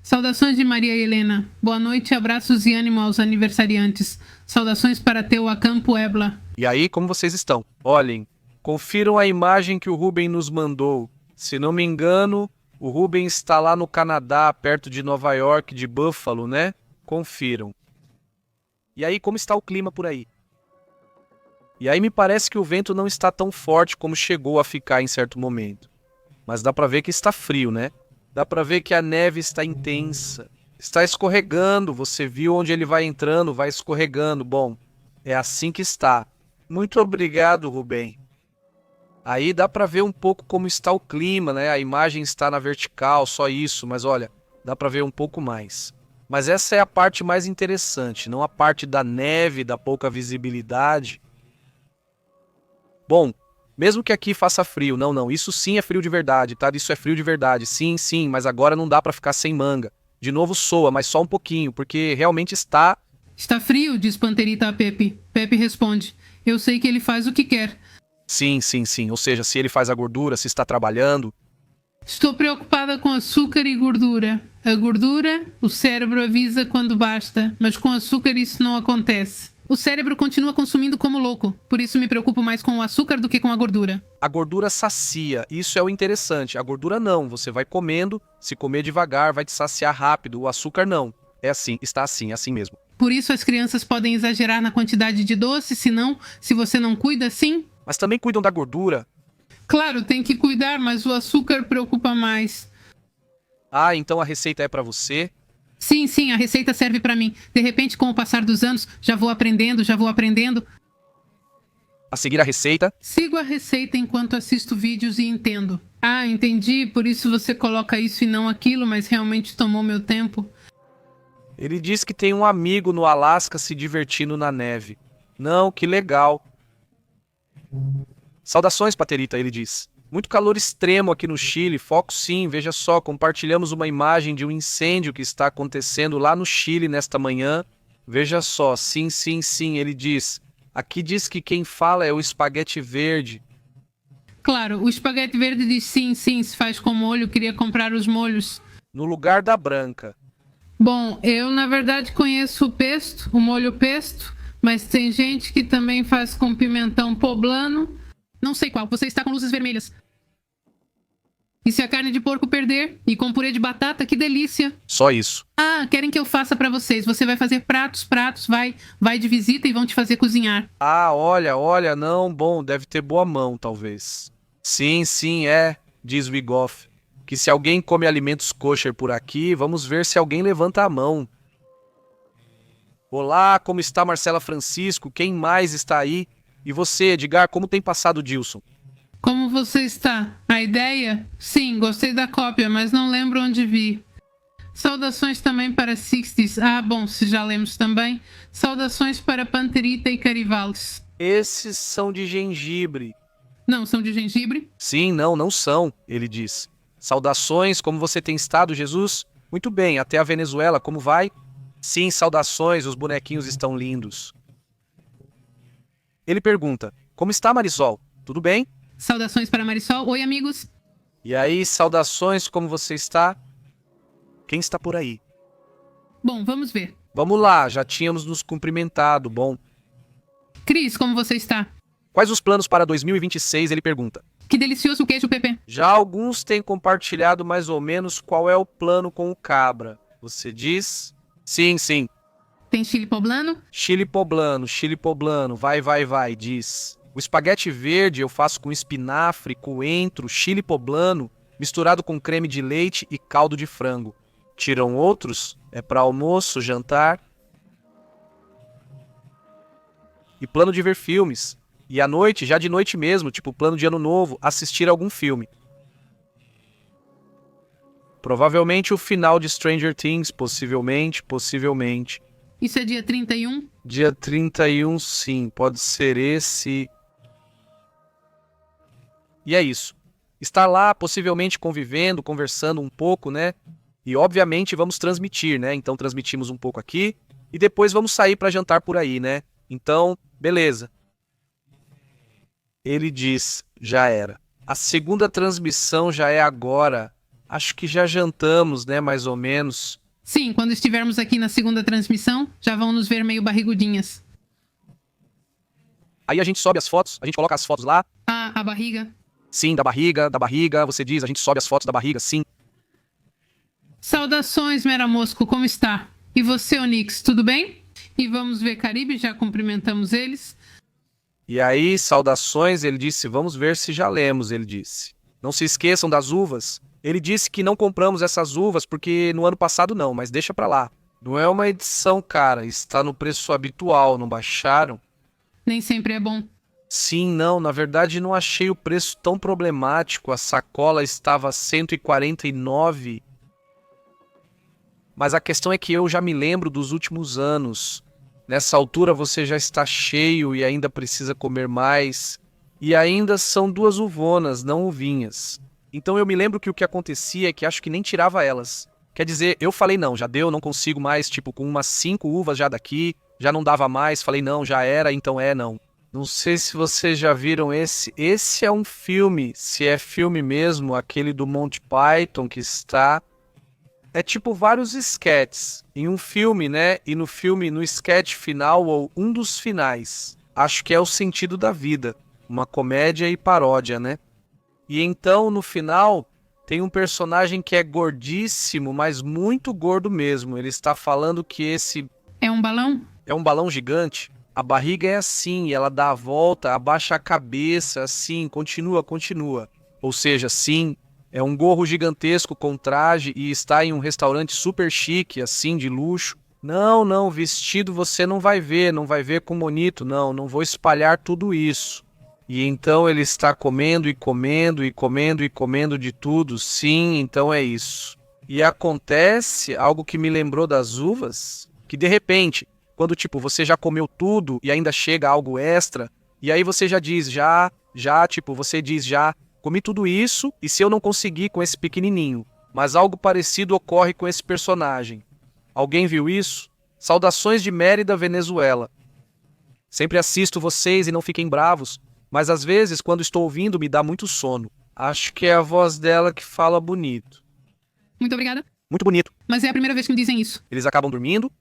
Saudações de Maria Helena. Boa noite, abraços e ânimo aos aniversariantes. Saudações para Tehuacan Puebla. E aí, como vocês estão? Olhem, confiram a imagem que o Ruben nos mandou. Se não me engano, o Ruben está lá no Canadá, perto de Nova York, de Buffalo, né? Confiram. E aí, como está o clima por aí? E aí me parece que o vento não está tão forte como chegou a ficar em certo momento. Mas dá pra ver que está frio, né? Dá pra ver que a neve está intensa. Está escorregando, você viu onde ele vai entrando, vai escorregando. Bom, é assim que está. Muito obrigado, Rubem. Aí dá pra ver um pouco como está o clima, né? A imagem está na vertical, só isso, mas olha, dá pra ver um pouco mais. Mas essa é a parte mais interessante, não a parte da neve, da pouca visibilidade. Bom, mesmo que aqui faça frio, não, isso sim é frio de verdade, tá? Isso é frio de verdade, sim, mas agora não dá pra ficar sem manga. De novo soa, mas só um pouquinho, porque realmente está... Está frio, diz Panterita a Pepe. Pepe responde: eu sei que ele faz o que quer. Sim, ou seja, se ele faz a gordura, se está trabalhando... Estou preocupada com açúcar e gordura. A gordura, o cérebro avisa quando basta, mas com açúcar isso não acontece. O cérebro continua consumindo como louco, por isso me preocupo mais com o açúcar do que com a gordura. A gordura sacia, isso é o interessante. A gordura não, você vai comendo, se comer devagar vai te saciar rápido, o açúcar não. É assim, está assim, é assim mesmo. Por isso as crianças podem exagerar na quantidade de doce, senão, se você não cuida, sim. Mas também cuidam da gordura. Claro, tem que cuidar, mas o açúcar preocupa mais. Ah, então a receita é pra você? Sim, a receita serve pra mim. De repente, com o passar dos anos, já vou aprendendo. A seguir a receita? Sigo a receita enquanto assisto vídeos e entendo. Ah, entendi, por isso você coloca isso e não aquilo, mas realmente tomou meu tempo. Ele diz que tem um amigo no Alasca se divertindo na neve. Não, que legal. Saudações, Paterita, ele diz. Muito calor extremo aqui no Chile, foco sim, veja só, compartilhamos uma imagem de um incêndio que está acontecendo lá no Chile nesta manhã. Veja só, sim, ele diz. Aqui diz que quem fala é o espaguete verde. Claro, o espaguete verde diz sim, se faz com molho, queria comprar os molhos. No lugar da branca. Bom, eu na verdade conheço o pesto, o molho pesto, mas tem gente que também faz com pimentão poblano. Não sei qual, você está com luzes vermelhas. E se a carne de porco perder? E com purê de batata, que delícia. Só isso. Ah, querem que eu faça pra vocês. Você vai fazer pratos, vai de visita e vão te fazer cozinhar. Ah, olha, não, bom, deve ter boa mão, talvez. Sim, diz Wigoff. Que se alguém come alimentos kosher por aqui, vamos ver se alguém levanta a mão. Olá, como está Marcela Francisco? Quem mais está aí? E você, Edgar, como tem passado o Dilson? Como você está? A ideia? Sim, gostei da cópia, mas não lembro onde vi. Saudações também para Sixties. Ah, bom, se já lemos também. Saudações para Panterita e Carivales. Esses são de gengibre. Não, são de gengibre? Sim, não são, ele diz. Saudações, como você tem estado, Jesus? Muito bem, até a Venezuela, como vai? Sim, saudações, os bonequinhos estão lindos. Ele pergunta, como está Marisol? Tudo bem? Saudações para Marisol. Oi, amigos. E aí, saudações, como você está? Quem está por aí? Bom, vamos ver. Vamos lá, já tínhamos nos cumprimentado, bom. Cris, como você está? Quais os planos para 2026? Ele pergunta. Que delicioso queijo, Pepe. Já alguns têm compartilhado mais ou menos qual é o plano com o cabra. Você diz? Sim, sim. Tem chili poblano? Chili poblano, vai, diz. O espaguete verde eu faço com espinafre, coentro, chili poblano, misturado com creme de leite e caldo de frango. Tiram outros? É para almoço, jantar. E plano de ver filmes. E à noite, já de noite mesmo, tipo plano de ano novo, assistir algum filme. Provavelmente o final de Stranger Things, possivelmente. Isso é dia 31? Dia 31, sim, pode ser esse. E é isso. Estar lá, possivelmente convivendo, conversando um pouco, né? E obviamente vamos transmitir, né? Então transmitimos um pouco aqui e depois vamos sair para jantar por aí, né? Então, beleza. Ele diz, já era. A segunda transmissão já é agora. Acho que já jantamos, né? Mais ou menos. Sim, quando estivermos aqui na segunda transmissão, já vão nos ver meio barrigudinhas. Aí a gente sobe as fotos, a gente coloca as fotos lá. Ah, a barriga. Sim, da barriga, você diz, a gente sobe as fotos da barriga, sim. Saudações, Mera Mosco, como está? E você, Onix, tudo bem? E vamos ver Caribe, já cumprimentamos eles. E aí, saudações, ele disse, vamos ver se já lemos, ele disse. Não se esqueçam das uvas. Ele disse que não compramos essas uvas porque no ano passado não, mas deixa pra lá. Não é uma edição, cara, está no preço habitual, não baixaram? Nem sempre é bom. Sim, não, na verdade não achei o preço tão problemático, a sacola estava 149. Mas a questão é que eu já me lembro dos últimos anos. Nessa altura você já está cheio e ainda precisa comer mais. E ainda são 2 uvonas, não uvinhas. Então eu me lembro que o que acontecia é que acho que nem tirava elas. Quer dizer, eu falei não, já deu, não consigo mais, tipo, com umas 5 uvas já daqui, já não dava mais, falei não, já era, então não. Não sei se vocês já viram esse. Esse é um filme, se é filme mesmo, aquele do Monty Python que está... É tipo vários sketches em um filme, né? E no filme, no sketch final ou um dos finais. Acho que é o sentido da vida. Uma comédia e paródia, né? E então, no final, tem um personagem que é gordíssimo, mas muito gordo mesmo. Ele está falando que esse... É um balão? É um balão gigante. A barriga é assim, ela dá a volta, abaixa a cabeça, assim, continua. Ou seja, sim, é um gorro gigantesco com traje e está em um restaurante super chique, assim, de luxo. Não, vestido você não vai ver com monito, não vou espalhar tudo isso. E então ele está comendo de tudo, sim, então é isso. E acontece algo que me lembrou das uvas, que de repente, quando tipo você já comeu tudo e ainda chega algo extra, e aí você já diz, você diz comi tudo isso e se eu não conseguir com esse pequenininho, mas algo parecido ocorre com esse personagem. Alguém viu isso? Saudações de Mérida, Venezuela. Sempre assisto vocês e não fiquem bravos, mas às vezes quando estou ouvindo me dá muito sono. Acho que é a voz dela que fala bonito. Muito obrigada. Muito bonito. Mas é a primeira vez que me dizem isso. Eles acabam dormindo?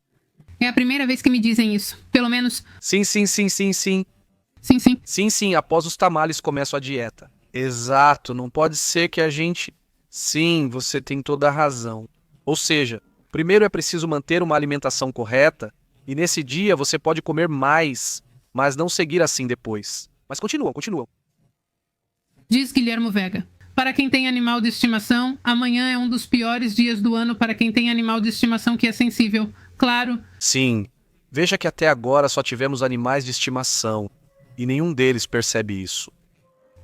É a primeira vez que me dizem isso. Pelo menos... Sim. Sim, após os tamales começo a dieta. Exato, não pode ser que a gente... Sim, você tem toda a razão. Ou seja, primeiro é preciso manter uma alimentação correta e nesse dia você pode comer mais, mas não seguir assim depois. Mas continuam. Diz Guilhermo Vega. Para quem tem animal de estimação, amanhã é um dos piores dias do ano para quem tem animal de estimação que é sensível. Claro. Sim, veja que até agora só tivemos animais de estimação e nenhum deles percebe isso.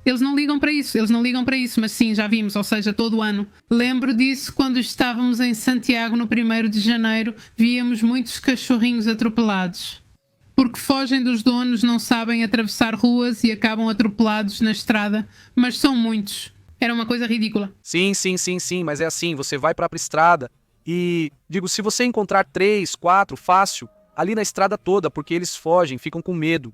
Eles não ligam para isso, mas sim, já vimos, ou seja, todo ano. Lembro disso quando estávamos em Santiago no 1º de janeiro, víamos muitos cachorrinhos atropelados. Porque fogem dos donos, não sabem atravessar ruas e acabam atropelados na estrada, mas são muitos. Era uma coisa ridícula. Sim, mas é assim, você vai para a estrada e, se você encontrar 3, 4, fácil, ali na estrada toda, porque eles fogem, ficam com medo.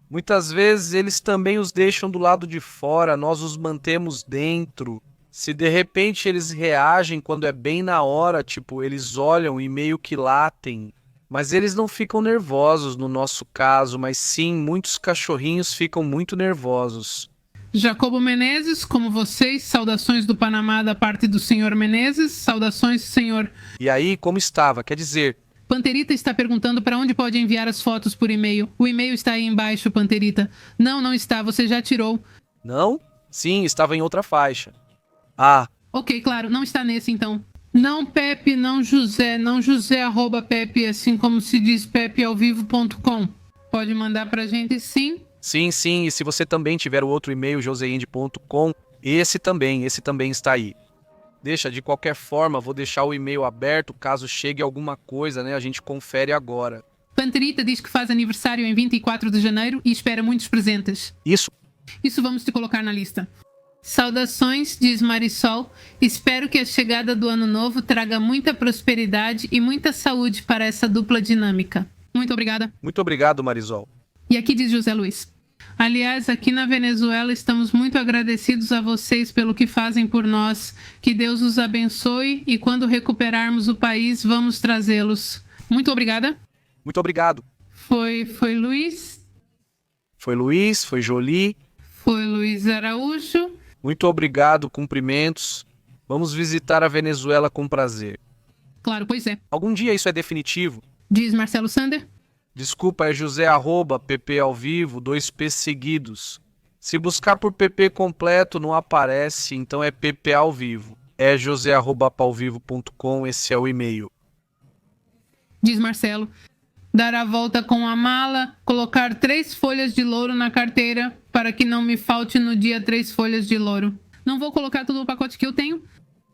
Muitas vezes eles também os deixam do lado de fora, nós os mantemos dentro. Se de repente eles reagem quando é bem na hora, tipo, eles olham e meio que latem. Mas eles não ficam nervosos no nosso caso, mas sim, muitos cachorrinhos ficam muito nervosos. Jacobo Menezes, como vocês, saudações do Panamá da parte do senhor Menezes, saudações, senhor. E aí, como estava? Quer dizer, Panterita está perguntando para onde pode enviar as fotos por e-mail. O e-mail está aí embaixo, Panterita. Não está, você já tirou. não? Sim, estava em outra faixa. Ah, Ok, claro, não está nesse então. Não Pepe, não José, arroba Pepe, assim como se diz pepealvivo.com. Pode mandar pra gente sim. sim, e se você também tiver o outro e-mail, joseinde.com, esse também está aí. Deixa, de qualquer forma, vou deixar o e-mail aberto caso chegue alguma coisa, né? A gente confere agora. Panterita diz que faz aniversário em 24 de janeiro e espera muitos presentes. Isso, Vamos te colocar na lista. Saudações, diz Marisol. Espero que a chegada do ano novo traga muita prosperidade e muita saúde para essa dupla dinâmica. Muito obrigada. muito obrigado, Marisol. E aqui diz José Luiz. Aliás, aqui na Venezuela estamos muito agradecidos a vocês pelo que fazem por nós. Que Deus os abençoe e quando recuperarmos o país, vamos trazê-los. Muito obrigada. Muito obrigado. Foi Luiz. Foi Luiz, foi Jolie. Foi Luiz Araújo. Muito obrigado, cumprimentos. Vamos visitar a Venezuela com prazer. Claro, pois é. Algum dia isso é definitivo? Diz Marcelo Sander. Desculpa, é José @ PP ao vivo, 2P seguidos. Se buscar por PP completo não aparece, então é PP ao vivo. É josé @ paulvivo.com, esse é o e-mail. Diz Marcelo. Dar a volta com a mala, colocar 3 folhas de louro na carteira para que não me falte no dia 3 folhas de louro. Não vou colocar todo o pacote que eu tenho.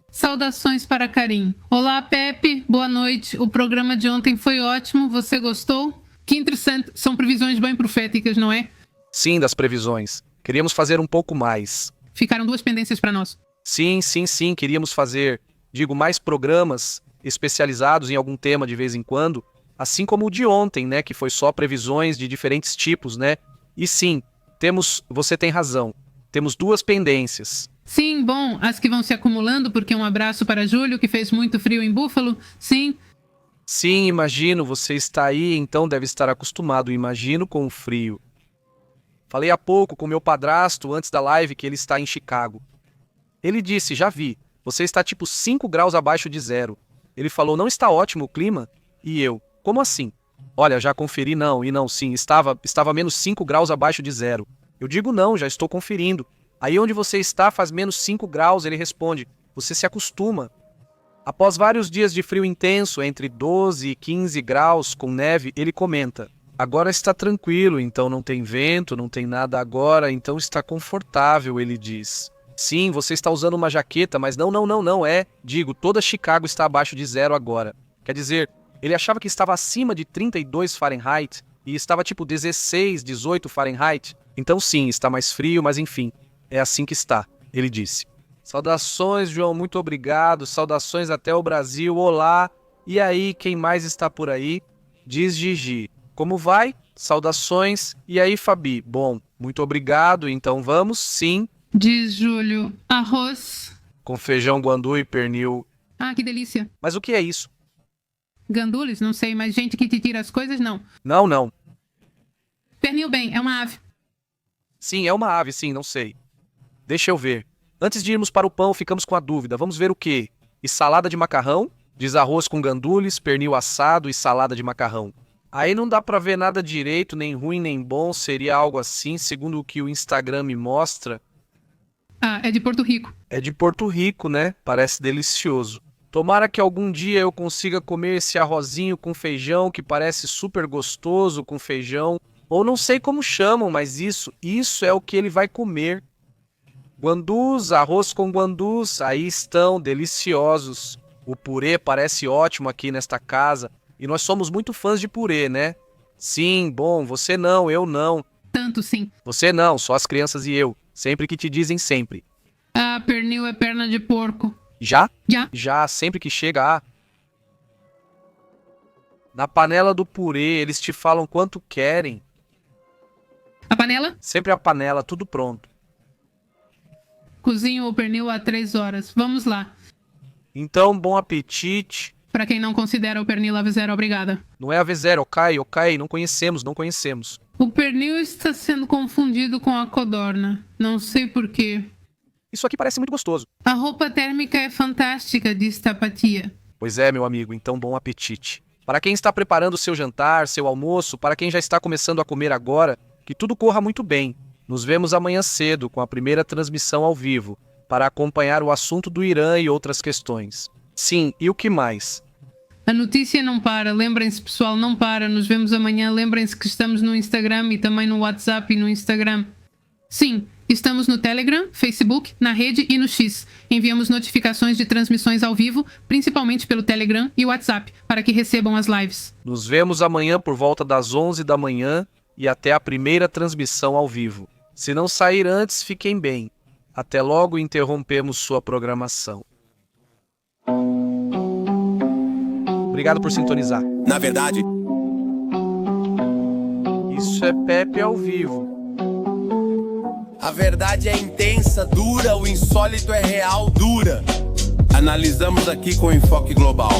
Saudações para Karim. Olá, Pepe. Boa noite. O programa de ontem foi ótimo. Você gostou? Que interessante. São previsões bem proféticas, não é? Sim, das previsões. Queríamos fazer um pouco mais. Ficaram 2 pendências para nós. Sim, queríamos fazer, mais programas especializados em algum tema de vez em quando, assim como o de ontem, né, que foi só previsões de diferentes tipos, né? E sim, você tem razão, temos 2 pendências. Sim, bom, as que vão se acumulando, porque um abraço para Júlio, que fez muito frio em Búfalo. Sim, Sim, imagino, você está aí, então deve estar acostumado, imagino, com o frio. Falei há pouco com meu padrasto antes da live que ele está em Chicago. Ele disse, já vi, você está tipo 5 graus abaixo de zero. Ele falou, não está ótimo o clima? E eu, como assim? Olha, já conferi não, e não sim, estava menos 5 graus abaixo de zero. Eu digo não, já estou conferindo. Aí onde você está faz menos 5 graus, ele responde, você se acostuma. Após vários dias de frio intenso, entre 12 e 15 graus, com neve, ele comenta, agora está tranquilo, então não tem vento, não tem nada agora, então está confortável, ele diz. Sim, você está usando uma jaqueta, mas não, digo, toda Chicago está abaixo de zero agora. Quer dizer, ele achava que estava acima de 32 Fahrenheit e estava tipo 16, 18 Fahrenheit. Então sim, está mais frio, mas enfim, é assim que está, ele disse. Saudações, João, muito obrigado. Saudações até o Brasil. Olá. E aí, quem mais está por aí? Diz Gigi. Como vai? Saudações. E aí, Fabi? Bom, muito obrigado. Então vamos, sim. diz Júlio. Arroz. Com feijão guandu e pernil. Ah, que delícia. Mas o que é isso? Gandules, não sei, mas gente que te tira as coisas, não. Não. Pernil bem, é uma ave. Sim, é uma ave, sim, não sei. Deixa eu ver. Antes de irmos para o pão, ficamos com a dúvida. Vamos ver o quê? E salada de macarrão? Diz arroz com gandules, pernil assado e salada de macarrão. Aí não dá pra ver nada direito, nem ruim nem bom. Seria algo assim, segundo o que o Instagram me mostra. Ah, é de Porto Rico. É de Porto Rico, né? Parece delicioso. Tomara que algum dia eu consiga comer esse arrozinho com feijão, que parece super gostoso com feijão. Ou não sei como chamam, mas isso é o que ele vai comer. Guandus, arroz com guandus, aí estão, deliciosos. O purê parece ótimo aqui nesta casa. E nós somos muito fãs de purê, né? Sim, bom, você não, eu não. Tanto sim. Você não, só as crianças e eu. Sempre que te dizem sempre. Ah, pernil é perna de porco. Já? Já. Já, sempre que chega, na panela do purê, eles te falam quanto querem. A panela? Sempre a panela, tudo pronto. Cozinho o pernil há 3 horas. Vamos lá. Então, bom apetite. Para quem não considera o pernil ave zero, obrigada. Não é AV0, ok, não conhecemos. O pernil está sendo confundido com a codorna. Não sei porquê. Isso aqui parece muito gostoso. A roupa térmica é fantástica, diz Tapatia. Pois é, meu amigo, então bom apetite. Para quem está preparando seu jantar, seu almoço, para quem já está começando a comer agora, que tudo corra muito bem. Nos vemos amanhã cedo com a primeira transmissão ao vivo, para acompanhar o assunto do Irã e outras questões. Sim, e o que mais? A notícia não para, lembrem-se pessoal, não para, nos vemos amanhã, lembrem-se que estamos no Instagram e também no WhatsApp e no Instagram. Sim, estamos no Telegram, Facebook, na rede e no X. Enviamos notificações de transmissões ao vivo, principalmente pelo Telegram e WhatsApp, para que recebam as lives. Nos vemos amanhã por volta das 11 da manhã e até a primeira transmissão ao vivo. Se não sair antes, fiquem bem. Até logo e interrompemos sua programação. Obrigado por sintonizar. Na verdade, Isso é Pepe ao vivo. a verdade é intensa, dura, o insólito é real, dura. Analisamos aqui com enfoque global.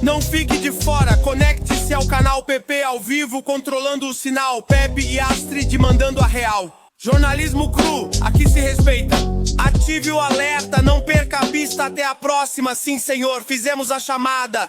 Não fique de fora, conecte-se ao canal PP ao vivo, controlando o sinal. Pepe e Astrid mandando a real. Jornalismo cru, aqui se respeita. Ative o alerta, não perca a pista, até a próxima. Sim, senhor, fizemos a chamada.